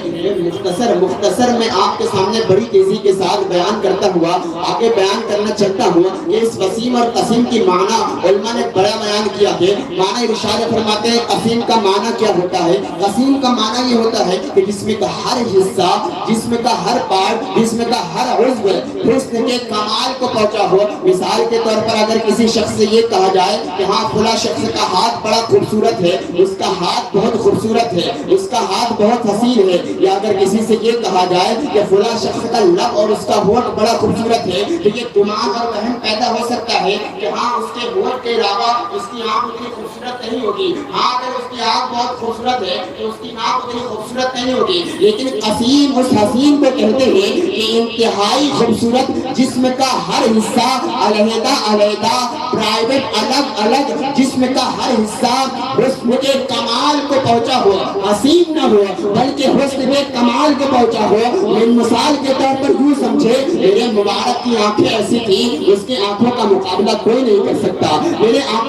مختصر میں آپ کے سامنے بڑی تیزی کے ساتھ بیان کرتا ہوا آگے بیان کرنا چاہتا ہوں کہ اس قسیم اور قسیم کی معنی علماء نے بڑا بیان کیا ہے. معنی ارشاد فرماتے ہیں قسیم کا معنی کیا ہوتا ہے. قسیم کا معنی یہ ہوتا ہے کہ جسم کا ہر حصہ, جسم کا ہر پارٹ, جسم کا ہر عضو حسن کے کمال کو پہنچا ہو. مثال کے طور پر اگر کسی شخص سے یہ کہا جائے کہ ہاں فلاں شخص کا ہاتھ بڑا خوبصورت ہے, اس کا ہاتھ بہت خوبصورت ہے, اس کا ہاتھ بہت حسین ہے, یا اگر کسی سے یہ کہا جائے کہ فلاں شخص کا لب اور اس کا ہونٹ بڑا خوبصورت ہے, تو یہ گمان اور وہم پیدا ہو سکتا ہے کہ ہاں اس کے ہونٹ کے علاوہ اس کی آنکھ اتنی خوبصورت نہیں ہوگی. ہاں اگر اس کی آنکھ بہت خوبصورت ہے تو اس کی ناک اتنی خوبصورت نہیں ہوگی. لیکن قسیم اس حسین کو کہتے ہیں کہ انتہائی خوبصورت جسم کا ہر حصہ علیحدہ علیحدہ پرائیویٹ الگ الگ جسم کا ہر حصہ حسن کے کمال کو پہنچا ہو, حسین نہ ہو بلکہ حسن کے کمال کو پہنچا ہو. مثال کے طور پر یوں سمجھے میرے مبارک کی آنکھیں ایسی تھی اس کی آنکھوں کا مقابلہ کوئی نہیں کر سکتا.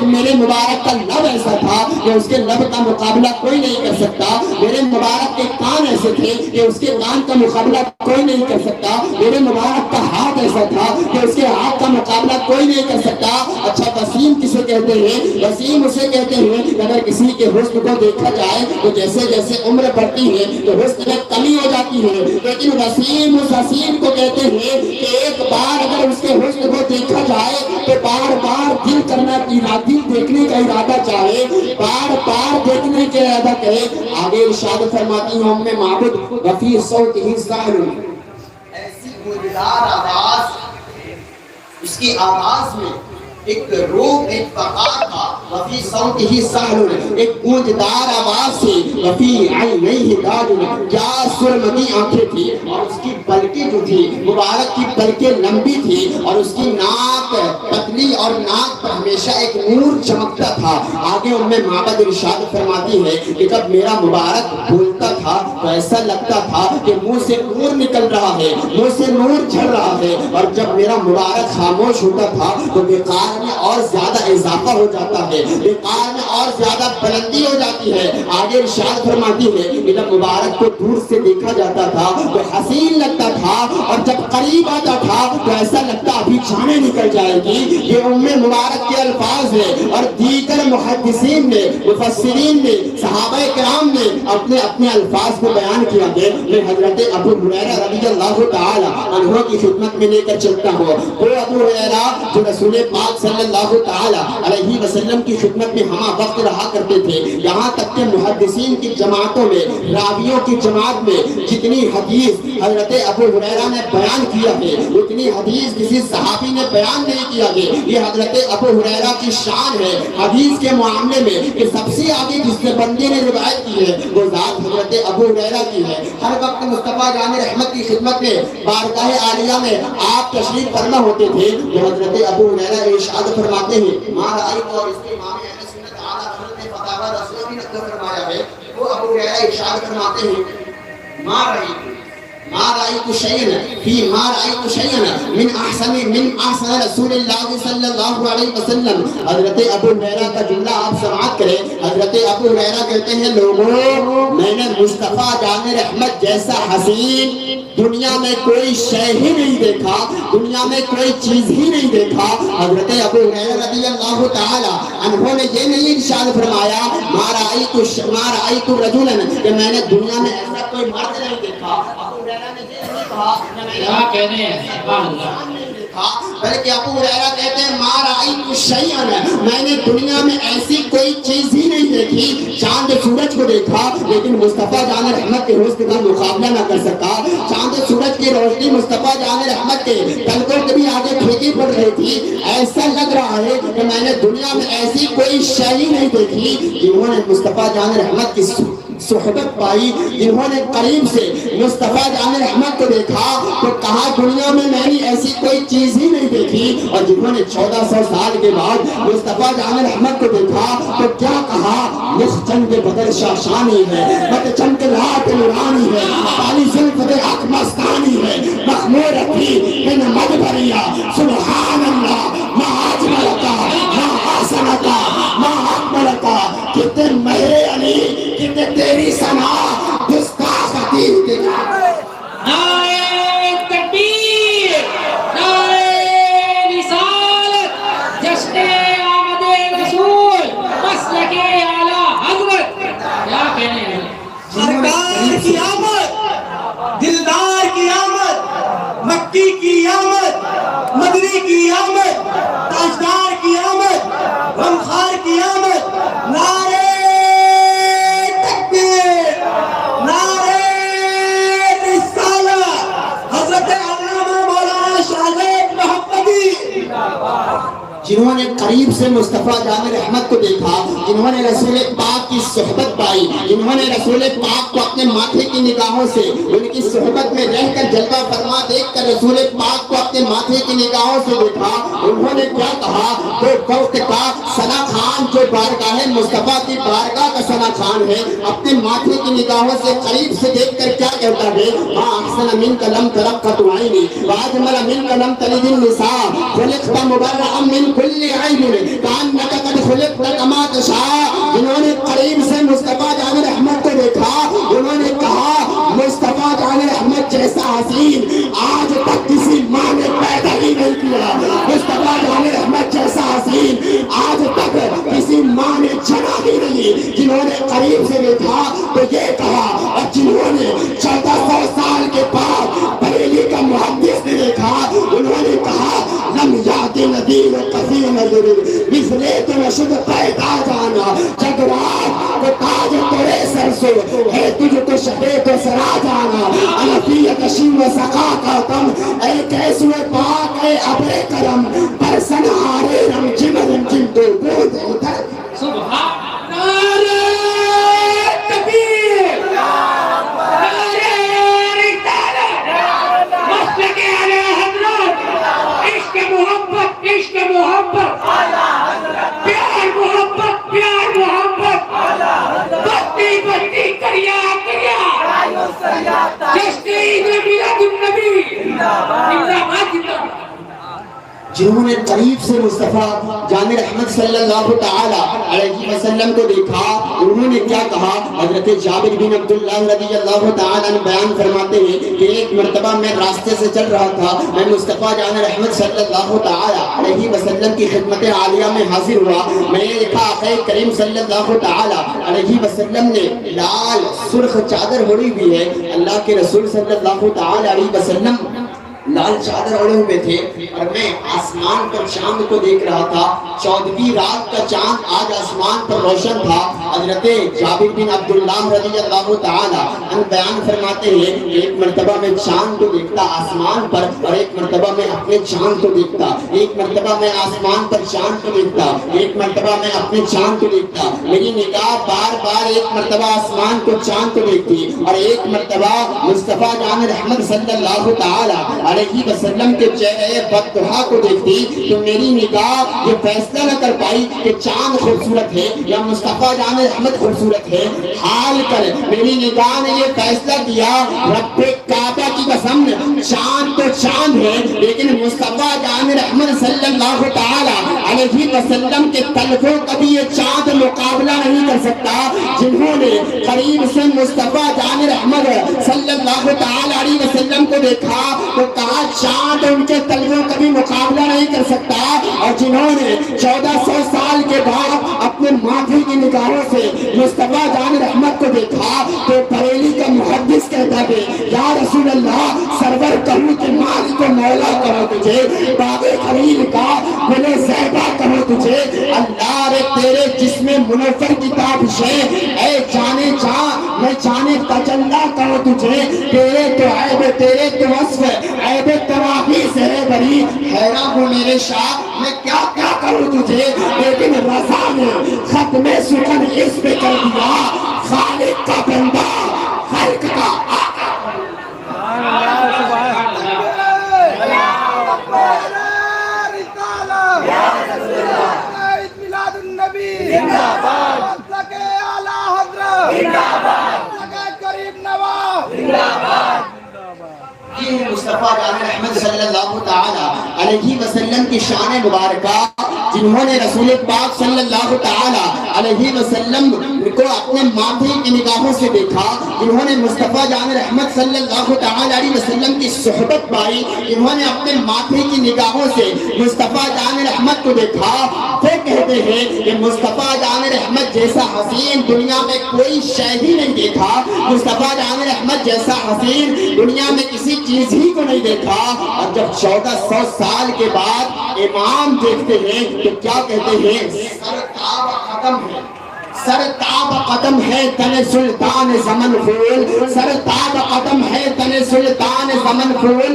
میرے مبارک کا لب ایسا تھا کہ اس کے لب کا مقابلہ کوئی نہیں کر سکتا. میرے مبارک کے کان ایسے تھے کہ اس کے کان کا مقابلہ کوئی نہیں کر سکتا. میرے مبارک کا ہاتھ ایسا تھا کہ اس کے ہاتھ کا مقابلہ کوئی نہیں کر سکتا. اچھا وسیم کسے کہتے ہیں؟ وسیم اسے کہتے ہیں کہ اگر کسی کے حسن کو دیکھا جائے تو جیسے جیسے عمر بڑھتی ہے تو حسن میں کمی ہو جاتی ہے, لیکن وسیم اس حسین کو کہتے ہیں کہ ایک بار اگر اس کے حسن کو دیکھا جائے تو بار بار دل کرنا دل دیکھنے کا ارادہ چاہے, بار بار دیکھنے کا ارادہ کرے. آگے ارشاد فرماتی ہوں ام معبد وفی صوتہ سعل, ایسی گونجدار آواز, اس کی آواز میں ایک روح ایک فقار تھا. وفی صوتہ سعل, ایک گونجدار آواز سے. وفی عینیہ داج, کیا سرمدی آنکھیں تھی اور اس کی پلکیں جو تھی مبارک کی پلکیں لمبی تھی اور اس کی ناک پتلی اور ناک پر ہمیشہ ایک نور چمکتا تھا. آگے ام معبد ارشاد فرماتی ہے کہ جب میرا مبارک بولتا تھا تو ایسا لگتا تھا کہ منہ سے نور نکل رہا ہے, منہ سے نور جھڑ رہا ہے, اور جب میرا مبارک خاموش ہوتا تھا تو وقار میں اور زیادہ اضافہ ہو جاتا ہے, وقار میں اور زیادہ بلندی ہو جاتی ہے. آگے ارشاد فرماتی ہے کہ جب مبارک کو دور سے دیکھا جاتا تھا تو حسین لگتا تھا, اور جب قریب آتا تھا تو ایسا لگتا ابھی جانیں نکل جائے گی. یہ ام مبارک کے الفاظ ہیں, اور دیگر محدثین نے, مفسرین نے, صحابہ کرام نے اپنے اپنے الفاظ کو بیان کیا ہے. میں حضرت ابو ہریرہ رضی اللہ تعالی عنہ کی خدمت میں لے کر چلتا ہوں. وہ ابو ہریرہ جو رسول پاک صلی اللہ تعالی علیہ وسلم کی خدمت میں ہمہ وقت رہا کرتے تھے. یہاں تک کہ محدثین کی جماعتوں میں, راویوں کی جماعت میں جتنی حدیث حضرت ابو ہریرہ نے بیان کیا ہے اتنی حدیث کسی صحابی نے بیان نہیں کیا ہے. یہ حضرت ابو ہریرہ کی شان ہے حدیث کے معاملے میں کہ سب سے آگے جس نے بندے نے روایت کی ہے وہ ذات حضرت ابو ہریرہ کی ہے. ہر وقت مصطفیٰ جان رحمت کی خدمت میں بارگاہ عالیہ میں آپ تشریف فرما ہوتے تھے. جو حضرت ابو ہریرہ ارشاد فرماتے ہیں ما رأیت, اور اس کے امام اہل سنت اعلیٰ حضرت نے فتاوی رسول بھی نقل فرمایا ہے. وہ ابو ہریرہ ارشاد فرماتے ہیں ما رأیت شيئا من احسن رسول اللہ صلی اللہ علیہ وسلم. حضرت ابو ہریرہ کا جملہ آپ سماعت کریں. حضرت ابو ہریرہ کہتے ہیں لوگوں میں نے مصطفیٰ جان رحمت جیسا حسین دنیا میں کوئی شے ہی نہیں دیکھا, دنیا میں کوئی چیز ہی نہیں دیکھا. حضرت ابو ہریرہ رضی اللہ تعالی عنہ نے یہ نہیں ارشاد فرمایا ما رأیت رجلا کہ میں نے دنیا میں ایسا کوئی مرد نہیں دیکھا. ابو ہریرہ نے یہ نہیں کہا کہ میں نے دیکھا، بلکہ ابو ہریرہ کہتے ہیں ما رأیت شیئا، میں نے دنیا میں ایسی کوئی چیز ہی نہیں دیکھی، چاند سورج کو دیکھا لیکن مصطفیٰ جان رحمت کے حسن کا مقابلہ نہ کر سکا، چاند سورج کی روشنی مصطفیٰ جان رحمت کے پلکوں کے بھی آگے پھیکی پڑ رہی تھی، ایسا لگ رہا ہے کہ میں نے دنیا میں ایسی کوئی شے ہی نہیں دیکھی جنہوں نے مصطفیٰ جان رحمت کی صحبت پائی، جنہوں نے قریب سے مصطفیٰ جان رحمت کو دیکھا تو کہا دنیا میں میں نے ایسی کوئی چیز ہی نہیں دیکھی، اور جنہوں نے 1400 سال کے بعد مصطفیٰ جان رحمت کو دیکھا تو کیا کہا، مخ چمک بدر شاشانی ہے، مت چمک رات نورانی ہے، کالی زلفت حق مستانی ہے، مخمور اپنی من مدبریا سبحان اللہ ما اجملکا ما احسنکا ما اکملکا، کتنے مہر علی کتنے تیری ثنا گستاخ حدیث کے نعرہ تکبیر، نعرہ رسالت، جشن آمد رسول، مسلک اعلیٰ حضرت، کیا کہنے ہیں سرکار کی آمد، دلدار کی آمد، مکی کی آمد، مدنی کی آمد، تاجدار کی آمد، غمخوار کی آمد، نعرہ تکبیر، نعرہ رسالت، حضرت علامہ مولانا شاہد محمدی، جنہوں نے قریب سے مصطفیٰ جان رحمت کو دیکھا، جنہوں نے رسول پاک کی صحبت پائی، جنہوں نے رسول پاک کو اپنے ماتھے کی نگاہوں سے ان کی صحبت میں رہ کر جلوہ فرما دیکھ کر رسول پاک کو اپنے ماتھے کی نگاہوں سے دیکھا، انہوں نے کیا کہا، وہ وقت کا ثنا خان جو بارگاہ مصطفیٰ کی بارگاہ کا ثنا خان ہے، اپنے ماتھے کی نگاہوں سے قریب سے دیکھ کر کیا کہتا ہے، ما احسن منک لم ترقت عینی واجمل منک لم تلد النساء خلقت مبرئا من کل عیب کانک قد خلقت کما تشاء، جنہوں نے قریب سے مصطفیٰ جان رحمت کو دیکھا، انہوں نے کہا مصطفیٰ جان رحمت جیسا حسین آج تک کسی ماں نے پیدا ہی نہیں کیا، مصطفیٰ جان رحمت جیسا حسین آج تک کسی ماں نے جنا ہی نہیں، جنہوں نے قریب سے دیکھا تو یہ کہا، اور جنہوں نے 1400 سال کے بعد بریلی کا محدث نے دیکھا، انہوں نے کہا لم یاد ندیر کثیر نظر مثلے تو نشد پیدا جانا، جگرات کو تاج تیرے سر سے ہے تجھ کو شبے تو سرا جانا، الفیت شیم و سقا کا تم اے کیسوے پاک اے ابرے کرم برسن آرے رم جمد جم تو بود ادھر سبحان نعرہ تکبیر، نعرہ رسالت، مسلک اعلیٰ حضرت، عشق محبت، عشق محبت، پیار محبت، پیار محبت، بستی بستی کریا کریا، جشن عید میلاد النبی، زندہ باد، جنہوں نے قریب سے مصطفیٰ جان رحمت صلی اللہ تعالی علیہ وسلم کو دیکھا، انہوں نے کیا کہا، حضرت جابر بن عبداللہ رضی اللہ تعالی عنہ بیان فرماتے ہیں کہ ایک مرتبہ میں راستے سے چل رہا تھا، میں مصطفیٰ جان رحمت صلی اللہ تعالی علیہ وسلم کی خدمت عالیہ میں حاضر ہوا، میں نے دیکھا آقا کریم صلی اللہ تعالی علیہ وسلم نے لال سرخ چادر اوڑھی ہوئی ہے، اللہ کے رسول صلی اللہ تعالی علیہ وسلم لال چادر اوڑھے ہوئے تھے، اور میں آسمان پر چاند کو دیکھ رہا تھا، 14ویں رات کا چاند آج آسمان پر روشن تھا۔ حضرت جابر بن عبداللہ رضی اللہ تعالی عنہ بیان فرماتے ہیں کہ ایک مرتبہ میں چاند کو دیکھتا آسمان پر، اور ایک مرتبہ میں اپنے چاند کو دیکھتا، ایک مرتبہ میں آسمان پر چاند کو دیکھتا، ایک مرتبہ میں اپنے چاند کو دیکھتا، میری نگاہ بار بار ایک مرتبہ آسمان کو چاند کو دیکھتی، اور ایک مرتبہ مصطفیٰ جان رحمت صلی اللہ تعالی علیہ وسلم کے چہرے بددہا کو دیکھتی، تو میری نگاہ یہ فیصلہ نہ کر پائی کہ چاند خوبصورت ہے یا مصطفیٰ جان رحمت خوبصورت ہے، حال کر میری نگاہ نے یہ فیصلہ کیا رب کعبہ کی قسم چاند تو چاند ہے، لیکن مصطفیٰ جان رحمت صلی اللہ تعالی علیہ وسلم کے طلبوں کا بھی یہ چاند مقابلہ نہیں کر سکتا، جنہوں نے قریب سے مصطفیٰ جان رحمت صلی اللہ تعالی علیہ وسلم کو دیکھا تو کہا چاند ان کے طلبوں کا بھی مقابلہ نہیں کر سکتا، اور جنہوں نے 1400 سال کے بعد اپنے ماتھے کی نگاہوں سے مصطفیٰ جان رحمت کو کو دیکھا تو بریلی کا محدث کہتا ہے یا رسول اللہ سرور کہوں کہ مالک و مولا کرو تجھے، باغ خلیل کا گل زیبا کرو تجھے، اللہ رے تیرے جسم منور کتاب سے اے جانے جاں میں جانے تجلا کرو تجھے، تیرے تو عیب تیرے تو وصف عیب تراغی سے بری، حیران ہوں میرے شاہ میں کیا کیا کروں تجھے، لیکن رضا نے ختم سخن اس پہ کر دیا، خالق کا بندہ خلق کا یہ مصطفیٰ جان احمد صلی اللہ تعالی علیہ وسلم کی شان مبارکہ، جنہوں نے رسول پاک صلی اللہ تعالی علیہ وسلم کو اپنے ماتھے کی نگاہوں سے دیکھا، جنہوں نے مصطفیٰ جان رحمت صلی اللہ تعالی علیہ وسلم کی صحبت پائی، جنہوں نے اپنے ماتھے کی نگاہوں سے مصطفیٰ جان رحمت کو دیکھا، وہ کہتے ہیں کہ مصطفیٰ جان رحمت جیسا حسین دنیا میں کوئی شے ہی نہیں دیکھا، مصطفیٰ جان رحمت جیسا حسین دنیا میں کسی چیز ہی کو نہیں دیکھا۔ اور جب 1400 سال کے بعد امام دیکھتے ہیں تو کیا کہتے ہیں، سرتاب قدم ہے، سرتاب قدم ہے تن سلطان زمن پھول، سرتاب قدم ہے تن سلطان زمن پھول،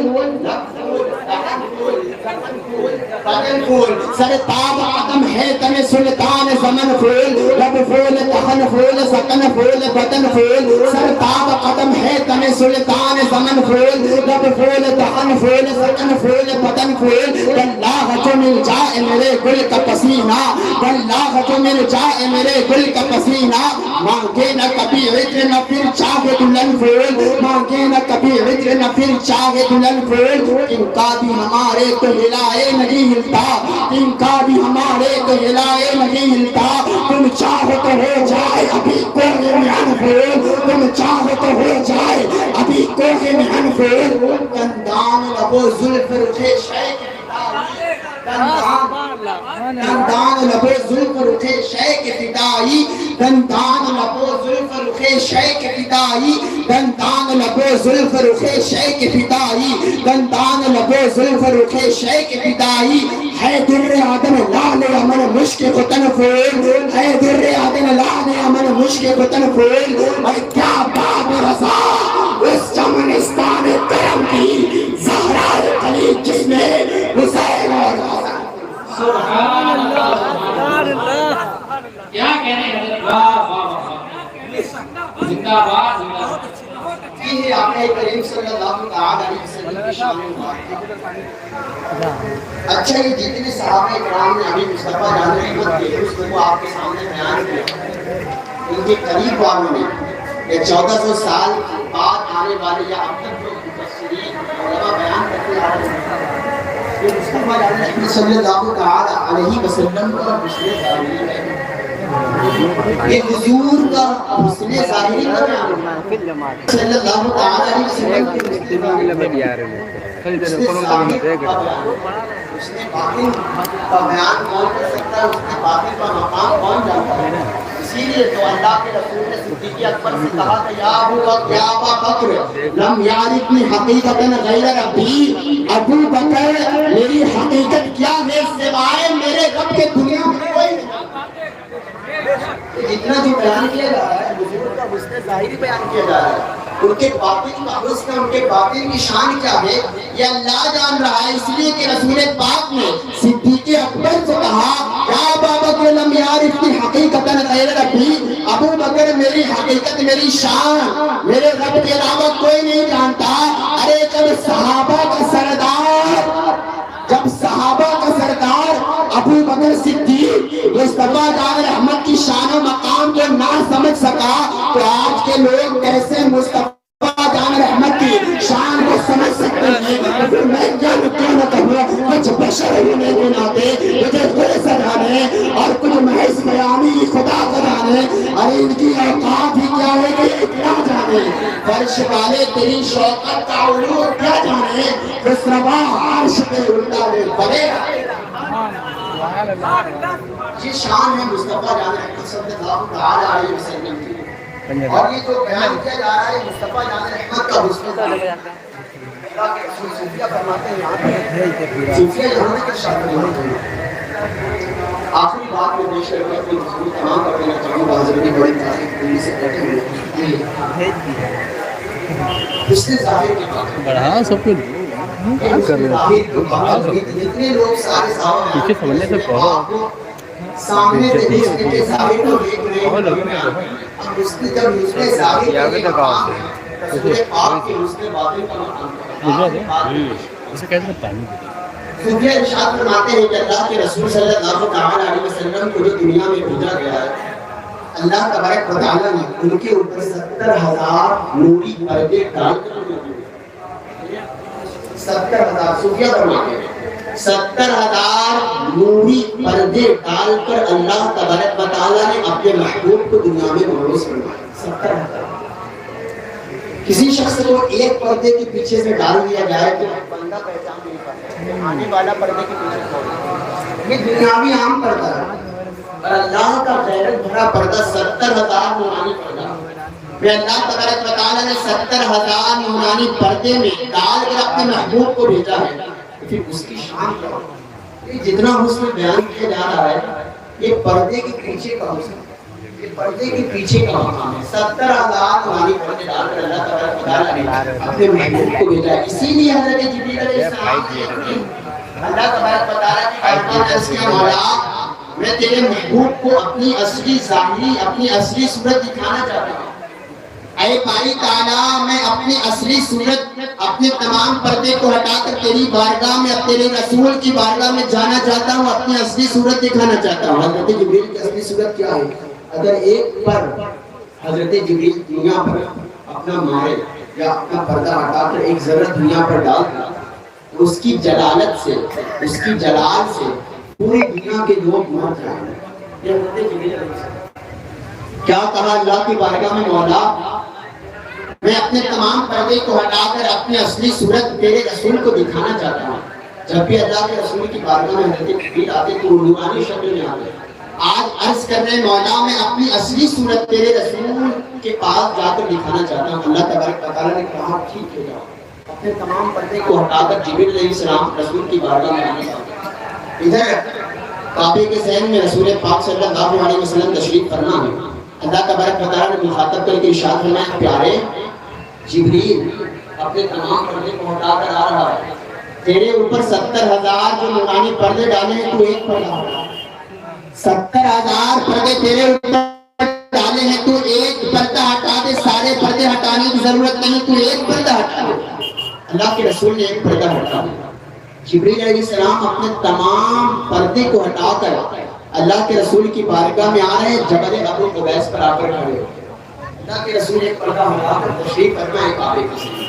سرتاب قدم ہے تن سلطان زمن پھول، لب پھول دہن پھول سکن پھول بدن پھول، سرتاب قدم ہے تن سلطان زمن پھول، لب پھول دہن پھول سکن پھول بدن پھول، واللہ جو مل جائے میرے گل کا پسینہ، واللہ جو مل جائے میرے گل کا پسینہ، مانگے نہ کبھی عطر نہ پھر چاہے دلہن پھول، مانگے نہ کبھی عطر نہ پھر چاہے دلہن پھول، ان کا بھی ہمارے تو ہلائے نہیں ہلتا، ان کا بھی ہمارے تو ہلائے نہیں ہلتا، تم چاہو تو ہو جائے ابھی کوہ میں پھول، تم چاہو تو ہو جائے ابھی کوہ میں پھول، کندان لبو زلف رکھے شیخ دندان لبو زلف رکھے شیخ فدائی، دندان لبو زلف رکھے شیخ فدائی، دندان لبو زلف رکھے شیخ فدائی، دندان لبو زلف رکھے شیخ فدائی، ہے در آدم لال امن مشک ختن پھول، ہے در آدم لال امن مشک ختن پھول، اور کیا باب رضا اس چمنستان کرم کی، زہرا خلیج جس میں حسین اور حسن، سبحان اللہ سبحان اللہ، کیا کہنے ہیں، واہ واہ واہ، زندہ باد زندہ باد۔ یہ ہے آقا کریم صلی اللہ تعالی علیہ وسلم کی شان مبارکہ۔ اچھا یہ جتنے صحابہ کرام نے ابھی مصطفیٰ جان رحمت کے اس کو آپ کے سامنے بیان کیا، ان کے قریب والوں نے یہ 1400 سال بعد آنے والے یا اب تک جو مفسرین علماء بیان کرتے آ رہے ہیں، یہ مصطفیٰ جان رحمت صلی اللہ تعالی علیہ وسلم کا حسن ظاہری ہے، یہ حضور کا حسن ظاہری کا بیان صلی اللہ تعالی علیہ وسلم کے حسن ظاہری اس نے باطن کا بیان کون کر سکتا ہے، اس نے باطن کا مقام کون جانتا ہے، اسی لیے تو اللہ کے رسول نے صدیق اکبر سے کہا کہ یا ابا بکر لم یعرفنی حقیقتا غیر ربی، ابو بکر میری حقیقت کیا ہے سوائے میرے رب کے دنیا میں کوئی نہیں۔ اتنا جو بیان کیا جا رہا ہے حضور کا حسن ظاہری بیان کیا جا رہا ہے، ان کے باطن کا حسن، ان کے باطن کی شان کیا ہے یہ اللہ جان رہا ہے، اس لیے کہ رسول پاک نے صدیق اکبر سے کہا یا ابا بکر لم یعرفنی حقیقتا غیر ربی، ابو بکر میری حقیقت میری شان میرے رب کے علاوہ کوئی نہیں جانتا۔ ارے جب صحابہ کا سردار ابو بکر صدیق مصطفیٰ جان رحمت کی شان و مقام کو نہ سمجھ سکا تو آج کے لوگ کیسے مصطفیٰ جان رحمت کی شان کو سمجھ سکتے ہیں؟ پھر میں کیا کیوں نہ کہوں، کچھ بشر ہونے کے ناطے مجھے خود سجانے اور کچھ محض بیانی خدا سجانے، اور ان کی اوقات ہی کیا ہے کہ کیا جانے، فرش والے تیری شوقت کا علوم کیا جانے، خسروا عرش پہ اٹھانے پڑے۔ یہ شان ہے مصطفیٰ جان رحمت صلی اللہ تعالی علیہ وسلم کی۔ اور یہ جو بیان کیا جا رہا ہے مصطفیٰ جان رحمت کا حسن اللہ کے رسول صوفیہ فرماتے ہیں صوفیہ یہاں کے شاعر ہوتے ہیں. آخری بات میں پیش کر کے اپنی مضمون تمام کر دینا چاہوں گا. حضرت بڑی تاریخ دلی سے بیٹھے ہوئے حسن ظاہر کی بات بڑھا سب کچھ جتنے لوگ سارے پیچھے سمجھنے سے کہو سامنے دیکھنے کے ظاہر کو دیکھ رہے ہیں. اب اس نے جب حسن ظاہر کے مقام رسول پاک کے حسن باطن کا مقام اسے کیسے پانی صوفیہ ارشاد فرماتے ہیں کہ اللہ کے رسول صلی اللہ تعالی علیہ وسلم کو جو دنیا میں بھیجا گیا ہے اللہ تبارک و تعالیٰ نے ان کے اوپر 70,000 نوری پردے ڈال کر 70,000 صوفیہ فرماتے ہیں 70,000 نوری پردے ڈال کر اللہ تبارک و تعالیٰ نے اپنے محبوب کو دنیا میں مبعوث فرمایا. 70,000 کسی شخص کو ایک پردے کے پیچھے سے ڈال دیا جائے تو بندہ پہچان نہیں پاتا آنے والا پردے کے پیچھے چھوڑ. یہ دنیاوی عام پردہ ہے اور اللہ کا غیرت بھرا پردہ 70,000 نورانی پردہ میں اللہ تبارک و تعالیٰ نے 70,000 نورانی پردے میں ڈال کر اپنے محبوب کو بھیجا ہے. پھر اس کی شان کیا ہے؟ جتنا حسن بیان کیا جا رہا ہے یہ پردے کے پیچھے کا حسن یہ پردے کے پیچھے کا مقام ہے. 70,000 نورانی پردے ڈال کر اللہ تبارک و تعالیٰ نے اپنے محبوب کو بھیجا ہے. اسی لیے حضرت جبریل علیہ السلام نے اللہ تبارک و تعالیٰ کی بارگاہ میں عرض کیا مولا میں تیرے محبوب کو اپنی اصلی ظاہری اپنی اصلی صورت دکھانا چاہتا ہوں. اے باری تعالیٰ میں اپنی اصلی صورت اپنے تمام پردے کو ہٹا کر تیری بارگاہ میں اب تیرے رسول کی بارگاہ میں جانا چاہتا ہوں اپنی اصلی صورت دکھانا چاہتا ہوں. حضرت جبریل کی اصلی صورت کیا ہے؟ اگر ایک پر حضرت جبریل دنیا پر اپنا مائل یا اپنا پردہ ہٹا کر ایک ذرہ دنیا پر ڈال دیا اس کی جلالت سے اس کی جلال سے پوری دنیا کے لوگ مر جائیں. یہ حضرت جبریل علیہ السلام کیا کہا اللہ کی بارگاہ میں مولا میں اپنے تمام پردے کو ہٹا کر اپنی اصلی صورت تیرے رسول کو دکھانا چاہتا ہوں. جب بھی اللہ کے رسول کی بارگاہ میں حضرت جبریل آتے تو نورانی شکل میں آتے. آج عرض کر رہے مولا میں اپنی اصلی صورت تیرے رسول کے پاس جا کر دکھانا چاہتا ہوں. اللہ تبارک و تعالیٰ نے کہا ٹھیک ہے جاؤ. اپنے تمام پردے کو ہٹا کر جبریل علیہ السلام رسول کی بارگاہ میں آنے لگے. ادھر کعبے کے ذہن میں رسول پاک صلی اللہ علیہ وسلم تشریف فرما ہے. اللہ تبارک و تعالیٰ نے مخاطب کر کے ارشاد فرمایا پیارے جبریل اپنے تمام پردے کو ہٹا کر آ رہا ہے. تیرے اوپر 70,000 جو نورانی پردے ڈالے ہیں تو ایک پردہ ہٹا. 70,000 پردے تیرے اوپر ڈالے ہیں تو ایک پردہ ہٹا دے. سارے پردے ہٹانے کی ضرورت نہیں تو ایک پردہ ہٹا دے. اللہ کے رسول نے ایک پردہ ہٹا دیا. جبریل علیہ السلام اپنے تمام پردے کو ہٹا کر اللہ کے رسول کی بارگاہ میں آ رہے ہیں. جبل ابو قبیس پر آ کر کھڑے ہو. اللہ کے رسول ایک پردہ ہٹا کر تشریف فرما ہے کعبے کے ذہن.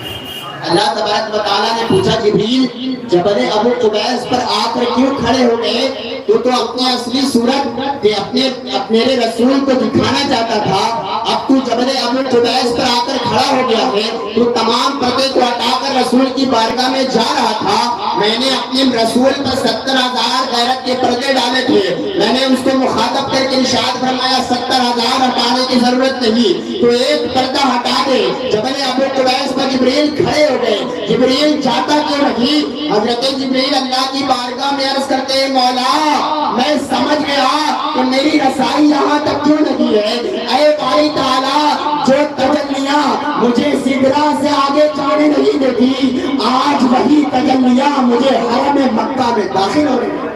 اللہ تبارک و تعالیٰ نے پوچھا جبریل جبل ابو قبیس پر آ کر کیوں کھڑے ہو گئے؟ تو اپنی اصلی صورت اپنے میرے رسول کو دکھانا چاہتا تھا. اب تو جبل ابو قبیس پر آ کر کھڑا ہو گیا ہے. تو تمام پردے کو ہٹا کر رسول کی بارگاہ میں جا رہا تھا. میں نے اپنے رسول پر 70,000 غیرت کے پردے ڈالے تھے. میں نے اس کو مخاطب کر کے ارشاد فرمایا 70,000 ہٹانے کی ضرورت نہیں تو ایک پردہ ہٹا دے. جبل ابو قبیس پر جبریل کھڑے ہو گئے. جبریل جاتا کیوں نہیں؟ حضرت جبریل اللہ کی بارگاہ میں عرض کرتے ہیں مولا میں سمجھ گیا کہ میری رسائی یہاں تک کیوں نہیں ہے. اے باری تعالیٰ جو تجلیاں مجھے سدرہ سے آگے جانے نہیں دیتی آج وہی تجلیاں مجھے حرم مکہ میں داخل ہو رہی ہیں.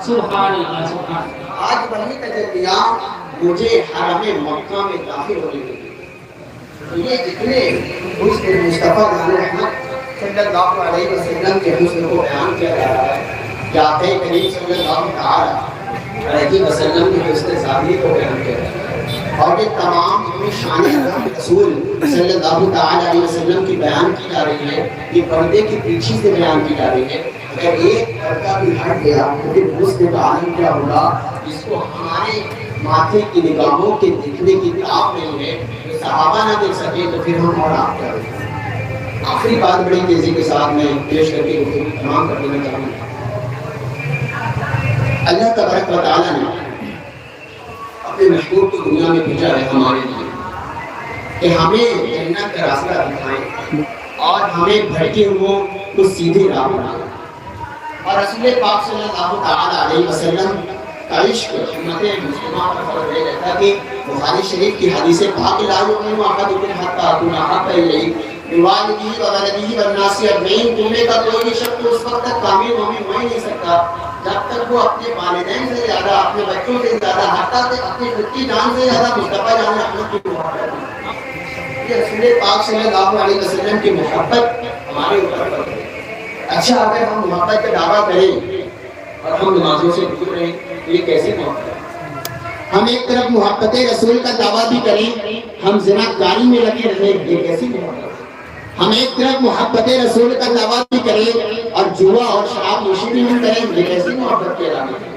سبحان اللہ سبحان اللہ. آج وہی تجلیاں مجھے حرم مکہ میں داخل ہو رہی ہیں. یہ جتنے حسن مصطفیٰ رحمت صلی اللہ علیہ وسلم کے حسن کو بیان کیا جا رہا ہے کہ آقا کریم صلی اللہ تعالی علیہ وسلم کے حسن ظاہری کو بیان کیا جا رہا ہے. اور یہ تمام شان رسول صلی اللہ تعالی علیہ وسلم کی بیان کی جا رہی ہے. یہ پردے کی پیچھے سے بیان کی جا رہی ہے. اگر ایک پردہ بھی ہٹ گیا تو پھر حسن کا عالم کیا ہوگا جس کو ہمارے ماتھے کی نگاہوں کے دیکھنے کی طاقت نہیں ہے. صحابہ نہ دیکھ سکے تو پھر ہم اور آپ کیا ہوگا. آخری بات بڑی تیزی کے ساتھ میں پیش کر کے گفتگو تمام کر دینا چاہوں گا. اللہ تبارک و تعالیٰ نے اپنے محبوب کو دنیا میں بھیجا ہے ہمارے لیے. کہ ہمیں جنت کا راستہ دکھائیں اور ہمیں بھٹکے ہوئوں کو سیدھی راہ بنائیں۔ اور رسول پاک صلی اللہ تعالی علیہ وسلم کا عشق امت مسلمہ پر فرض رہتا کہ بخاری شریف کی حدیث پاک لا یؤمن احدکم حتی اکون احب الیہ من والدہ وولدہ والناس اجمعین، تم میں کا کوئی بھی شخص اس وقت تک کامل مومن ہو ہی نہیں سکتا جب تک وہ اپنے والدین سے زیادہ، اپنے بچوں سے زیادہ، حتیٰ کہ اپنی خود کی جان سے زیادہ مصطفیٰ جان احمد کی محبت کرے۔ یہ رسول پاک صلی اللہ علیہ وسلم کی محبت ہمارے اوپر فرض ہے۔ اچھا اگر ہم محبت کا دعویٰ کریں اور ہم نمازوں سے دور رہیں تو یہ کیسے محبت ہے؟ ہم ایک طرف محبت رسول کا دعویٰ بھی کریں، ہم زناکاری میں لگے رہیں، یہ کیسی محبت ہے؟ ہم ایک طرف محبت رسول کا دعویٰ بھی کریں اور جوا اور شراب نوشی بھی نہیں کریں، یہ کیسی محبت کی علامت ہے؟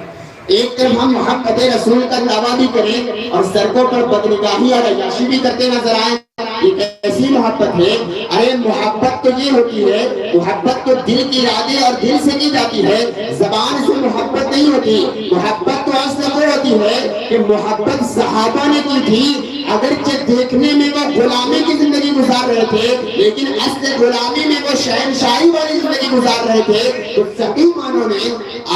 ایک طرف ہم محبت رسول کا دعویٰ بھی کریں اور سڑکوں پر بدنگاہی اور عیاشی بھی کرتے نظر آئیں، یہ کیسی محبت ہے؟ ارے محبت تو یہ ہوتی ہے، محبت تو دل کی ارادے اور دل سے کی جاتی ہے، زبان سے محبت نہیں ہوتی۔ محبت تو اصل وہ ہوتی ہے کہ محبت صحابہ نے کی تھی، اگرچہ دیکھنے میں وہ غلامی کی زندگی گزار رہے تھے لیکن اصل غلامی میں وہ شہنشاہی والی زندگی گزار رہے تھے۔ تو صحیح معنوں میں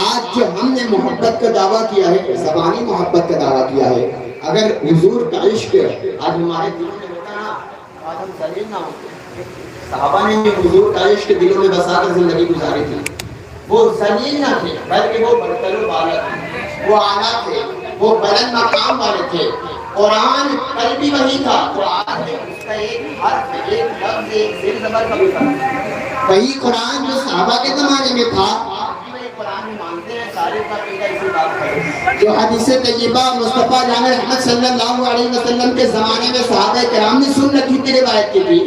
آج جو ہم نے محبت کا دعویٰ کیا ہے، زبانی محبت کا دعویٰ کیا ہے، اگر حضور کا عشق آج ہمارے دلوں میں ہوتا نا، آج ہم ذلیل نہ ہوتے۔ صحابہ نے حضور کا عشق دلوں میں بسا کر زندگی گزاری تھی، وہ ذلیل نہ تھے بلکہ وہ برتر و بالا تھے، وہ اعلیٰ تھے، وہ بلند مقام والے تھے۔ قرآن کل بھی وہی تھا، قرآن میں اس کا ایک حرف، ایک لفظ، ایک زیر زبر کا بھی تھا۔ وہی قرآن جو صحابہ کے زمانے میں تھا، آپ بھی قرآن میں مانتے ہیں، سارے کا قیدہ اسی بات ہے۔ جو حدیث طیبہ مصطفیٰ جان احمد صلی اللہ علیہ وسلم کے زمانے میں صحابہ کرام نے سن رکھی تھی، روایت کی تھی،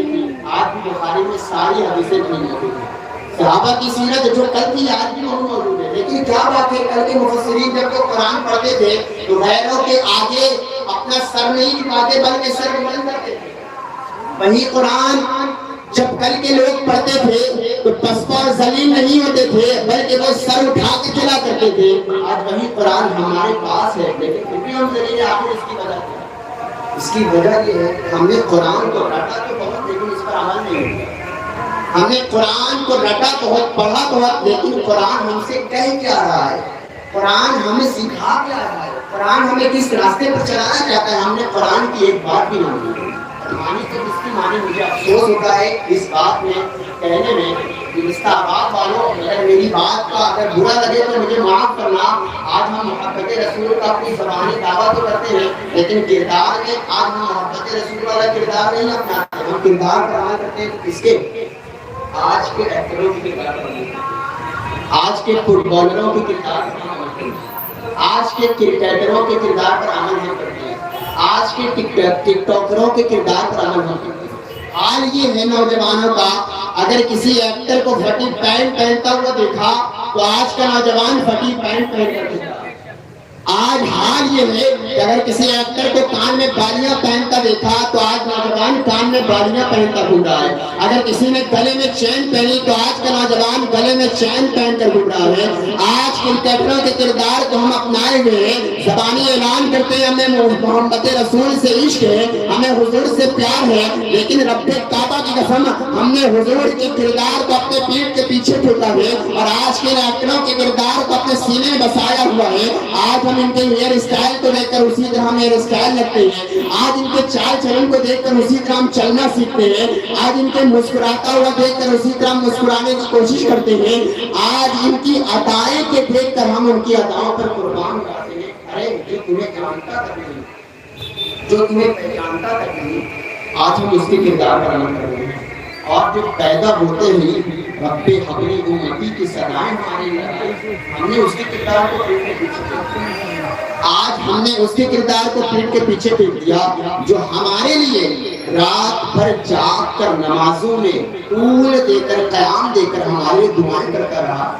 آج بھی بخاری میں ساری حدیثیں نہیں موجود ہیں۔ صحابہ کی سیرت جو کل تھی آج بھی وہی موجود ہے، لیکن کیا بات ہے، کل کے مفسرین جب وہ قرآن پڑھتے تھے تو غیروں کے آگے اپنا سر نہیں جھکاتے بلکہ سر بلند کرتے تھے۔ وہی قرآن جب کل کے لوگ پڑھتے تھے تو پسپا اور ذلیل نہیں ہوتے تھے بلکہ وہ سر اٹھا کے چلا کرتے تھے۔ آج وہی قرآن ہمارے پاس ہے لیکن پھر بھی ہم ذلیل ہیں۔ آخر اس کی وجہ کیا ہے؟ اس کی وجہ یہ ہے کہ ہم نے قرآن کو رٹا تو بہت لیکن اس پر عمل نہیں ہوا۔ ہم نے قرآن کو رٹا بہت، پڑھا بہت، لیکن قرآن ہم سے کہہ کیا رہا ہے، قرآن ہمیں سکھا کیا رہا ہے، قرآن ہمیں کس راستے پر چلانا چاہتا ہے، ہم نے قرآن کی ایک بات بھی نہ مانی۔ مانی تو اس کی مانی، مجھے افسوس ہوتا ہے اس بات میں کہنے میں کہ رشتہ آباد والوں، اگر میری بات کا اگر برا لگے تو مجھے معاف کرنا۔ آج ہم محبت رسول کا اپنی زبانی دعویٰ تو کرتے ہیں لیکن کردار میں آج ہم محبت رسول والا کردار نہیں اپناتے، ہم کردار بیان کرتے ہیں کس کے؟ آج کے ایکٹروں کی کردار پر، آج کے فٹ بالروں کی کردار پر عمل کرتے ہیں، آج کے کرکٹروں کے کردار پر عمل نہیں کرتے ہیں، آج کے ٹک ٹاکروں کے کردار پر عمل نہیں کرتے ہیں۔ حال یہ ہے نوجوانوں کا، اگر کسی ایکٹر کو پھٹی پینٹ پہنتا ہوا دیکھا تو آج کا نوجوان پھٹی پینٹ پہن کر دیکھا۔ آج حال یہ ہے کہ اگر کسی ایکٹر کو کان میں بالیاں پہنتا دیکھا تو آج نوجوان کان میں بالیاں پہنتا گھوم رہا ہے۔ اگر کسی نے گلے میں چین پہنی تو آج کا نوجوان گلے میں چین پہن کر گھوم رہا ہے۔ آج کرکٹروں کے کردار کو ہم اپنائے ہوئے ہیں، زبانی اعلان کرتے ہیں ہمیں محمد رسول سے عشق ہے، ہمیں حضور سے پیار ہے، لیکن رب کعبہ کی قسم ہم نے حضور کے کردار کو اپنے پیٹ کے پیچھے پھینکا ہے اور آج کے ایکٹروں کے کردار کو اپنے سینے میں بسایا ہوا ہے۔ آج ہم ان کے ہیئر اسٹائل کو دیکھ کر اسی طرح ہم ہیئر اسٹائل لگتے ہیں، آج ان کے چال چلن کو دیکھ کر اسی طرح ہم چلنا سیکھتے ہیں، آج ان کے مسکراتا ہوا دیکھ کر اسی طرح مسکرانے کی کوشش کرتے ہیں، آج ان کی ادائیں کے دیکھ کر ہم ان کی اداؤں پر قربان جاتے ہیں۔ ارے جو تمہیں جانتا تک نہیں، جو تمہیں پہچانتا تک نہیں، آج ہم اس کے کردار پر عمل کر رہے ہیں، اور جو پیدا ہوتے ہی رب حبلی امتی کی صدائیں مارے لگے، ہم نے اس کے کردار کو پیٹ کے پیچھے پھینک دیا۔ آج ہم نے اس کے کردار کو پیٹ کے پیچھے پھینک دیا جو ہمارے لیے رات بھر جاگ کر نمازوں میں طول دے کر قیام دے کر ہمارے دعائیں کرتا رہا۔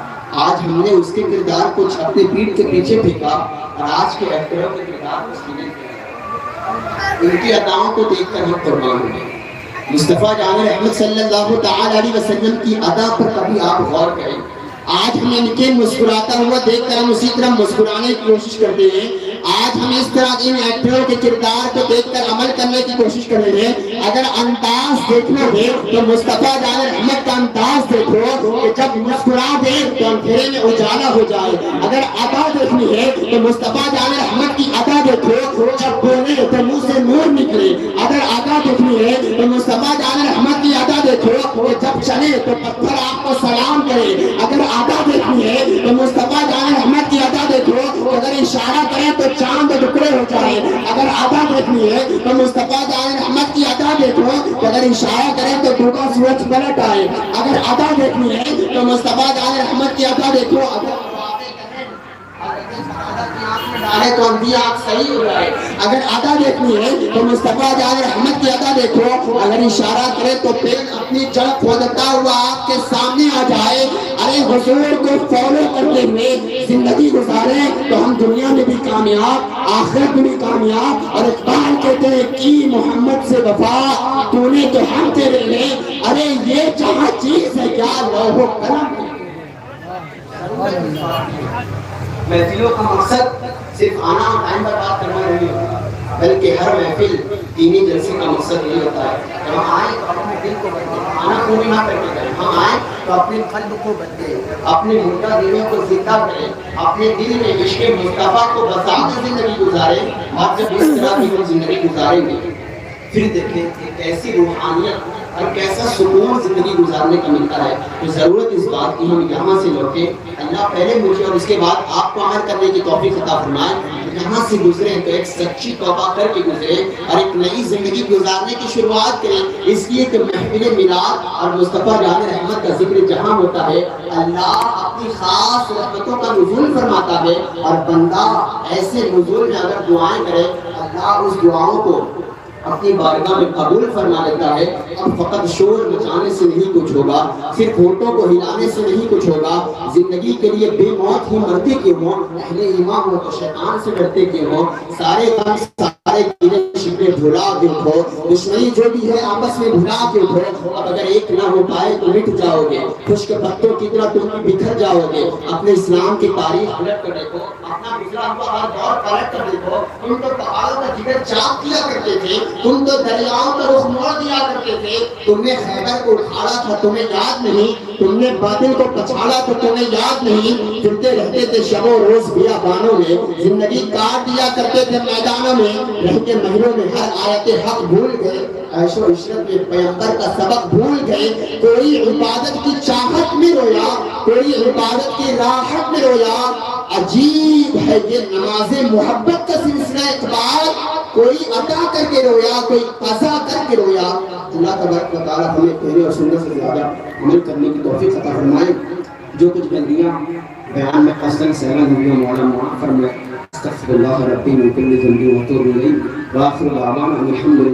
آج ہم نے اس کے کردار کو اپنے پیٹ کے پیچھے پھینکا اور آج کے ایکٹروں کے کردار کو سینے پھینکا۔ ان کی اداؤں کو دیکھ کر ہم قربان ہوئے۔ مصطفیٰ جان احمد صلی اللہ تعالی علیہ وسلم کی ادا پر کبھی آپ غور کریں۔ آج ہم ان کے مسکراتا ہوا دیکھ کر ہم اسی طرح مسکرانے کی کوشش کرتے ہیں۔ آج ہم اس طرح ان ایکٹروں کے کردار کو دیکھ کر عمل کرنے کی کوشش کریں گے. اگر انداز دیکھنا ہے تو مصطفیٰ جان رحمت کا انداز دیکھو کہ جب مسکرا دے تو اندھیرے میں اجالا ہو جائے. اگر ادا دیکھنی ہے تو مصطفیٰ جان رحمت کی ادا دیکھو, جب بولے تو منہ سے نور نکلے. اگر ادا دیکھنی ہے تو مصطفیٰ جان رحمت کی ادا دیکھو کہ جب چلے تو پتھر آپ کو سلام کرے. اگر ادا دیکھنی ہے تو مصطفیٰ جان رحمت کی ادا دیکھو, اگر اشارہ کریں تو چاند ٹکڑے ہو جائے. اگر ادا دیکھنی ہے تو مصطفیٰ جان رحمت کی ادا دیکھو, اگر اشارہ کریں تو ڈوبا سورج پلٹ آئے. اگر ادا دیکھنی ہے تو مصطفیٰ جان رحمت کی ادا دیکھو, ڈالے تو اندھی آنکھ صحیح ہو جائے. اگر ادا دیکھنی ہے تو مصطفیٰ جان رحمت کی ادا دیکھو, اگر اشارہ کرے تو پیڑ اپنی جڑ کھودتا ہوا آپ کے سامنے آ جائے. ارے حضور کو فالو کرتے ہوئے زندگی گزارے تو ہم دنیا میں بھی کامیاب, آخرت میں بھی کامیاب. اور اقبال کہتے ہیں کی محمد سے وفا تو نے تو ہم تیرے لے. ارے یہ جہاں چیز ہے کیا لوح و قلم. محفلوں کا مقصد صرف آنا اور ٹائم پر بات کرنا نہیں ہوتا, بلکہ ہر محفل دینی جلسے کا مقصد یہ ہوتا ہے کہ ہم آئیں تو اپنے دل کو بدلیں, آنا پوری نہ کر کے کریں. ہم آئیں تو اپنے قلب کو بدلیں, اپنے مردہ دلوں کو زندہ کریں, اپنے دل میں عشق مصطفیٰ کو بسا کر زندگی گزاریں. اور جب اس طرح کی ہم زندگی گزاریں گے پھر دیکھیں کہ کیسی روحانیت اور کیسا سکون زندگی گزارنے کا ملتا ہے. تو ضرورت اس بات کی ہم یہاں سے لوٹیں, اللہ پہلے مجھے اور اس کے بعد آپ کو عمل کرنے کی توفیق عطا فرمائے. یہاں سے گزریں تو ایک سچی توبہ کر کے گزریں اور ایک نئی زندگی گزارنے کی شروعات کریں. اس لیے کہ محفل میلاد اور مصطفیٰ جان رحمت کا ذکر جہاں ہوتا ہے اللہ اپنی خاص رحمتوں کا نزول فرماتا ہے, اور بندہ ایسے نزول میں اگر دعائیں کرے اللہ اس دعاؤں کو اپنی بارگاہ میں قبول فرما لیتا ہے. اب فقط شور مچانے سے نہیں کچھ ہوگا, صرف ہونٹوں کو ہلانے سے نہیں کچھ ہوگا. زندگی کے لیے بے موت ہی مرتے کیوں ہوں, اہل ایمان ہو تو شیطان سے ڈرتے کیوں ہوں. سارے کام سارے گیلے شکوے بھلا کے اٹھو, دشمنی جو بھی ہے آپس میں بھلا کے اٹھو. اب اگر ایک نہ ہو پائے تو مٹ جاؤ گے, خشک پتوں کی طرح تم بھی بکھر جاؤ گے. اپنے اسلام کی تاریخ پلٹ کر دیکھو, اپنا گزرا ہوا ہر دور پلٹ کر دیکھو. تم تو پہاڑوں کا جگر چاک کیا کرتے تھے, تم تو دریاؤں کا رخ موڑ دیا کرتے تھے. تم نے خیبر کو اٹھاڑا تھا تمہیں یاد نہیں, تم نے باطل کو پچھاڑا تو تمہیں یاد نہیں. پھرتے رہتے تھے شب و روز بیابانوں میں, زندگی کاٹ دیا کرتے تھے میدانوں میں. رہ کے محلوں میں ہر آیت حق بھول گئے, عیش و عشرت میں پیغمبر کا سبق بھول گئے. کوئی عبادت کی چاہت میں رویا, کوئی عبادت کی راحت میں رویا. عجیب ہے یہ نماز محبت کا سلسلہ اقبال, کوئی عطا کر کے رویا, کوئی قضا کر کے رویا. اللہ تبارک و تعالیٰ ہمیں کہنے اور سننے سے زیادہ عمل کرنے کی توفیق عطا فرمائے. جو کچھ غلطیاں بیان میں قصداً سہلن ہوئی مولا معاف فرمائے. استغفر اللہ ربی من کل ذنب و اتوب الیہ. وآخر دعوانا الحمد للہ.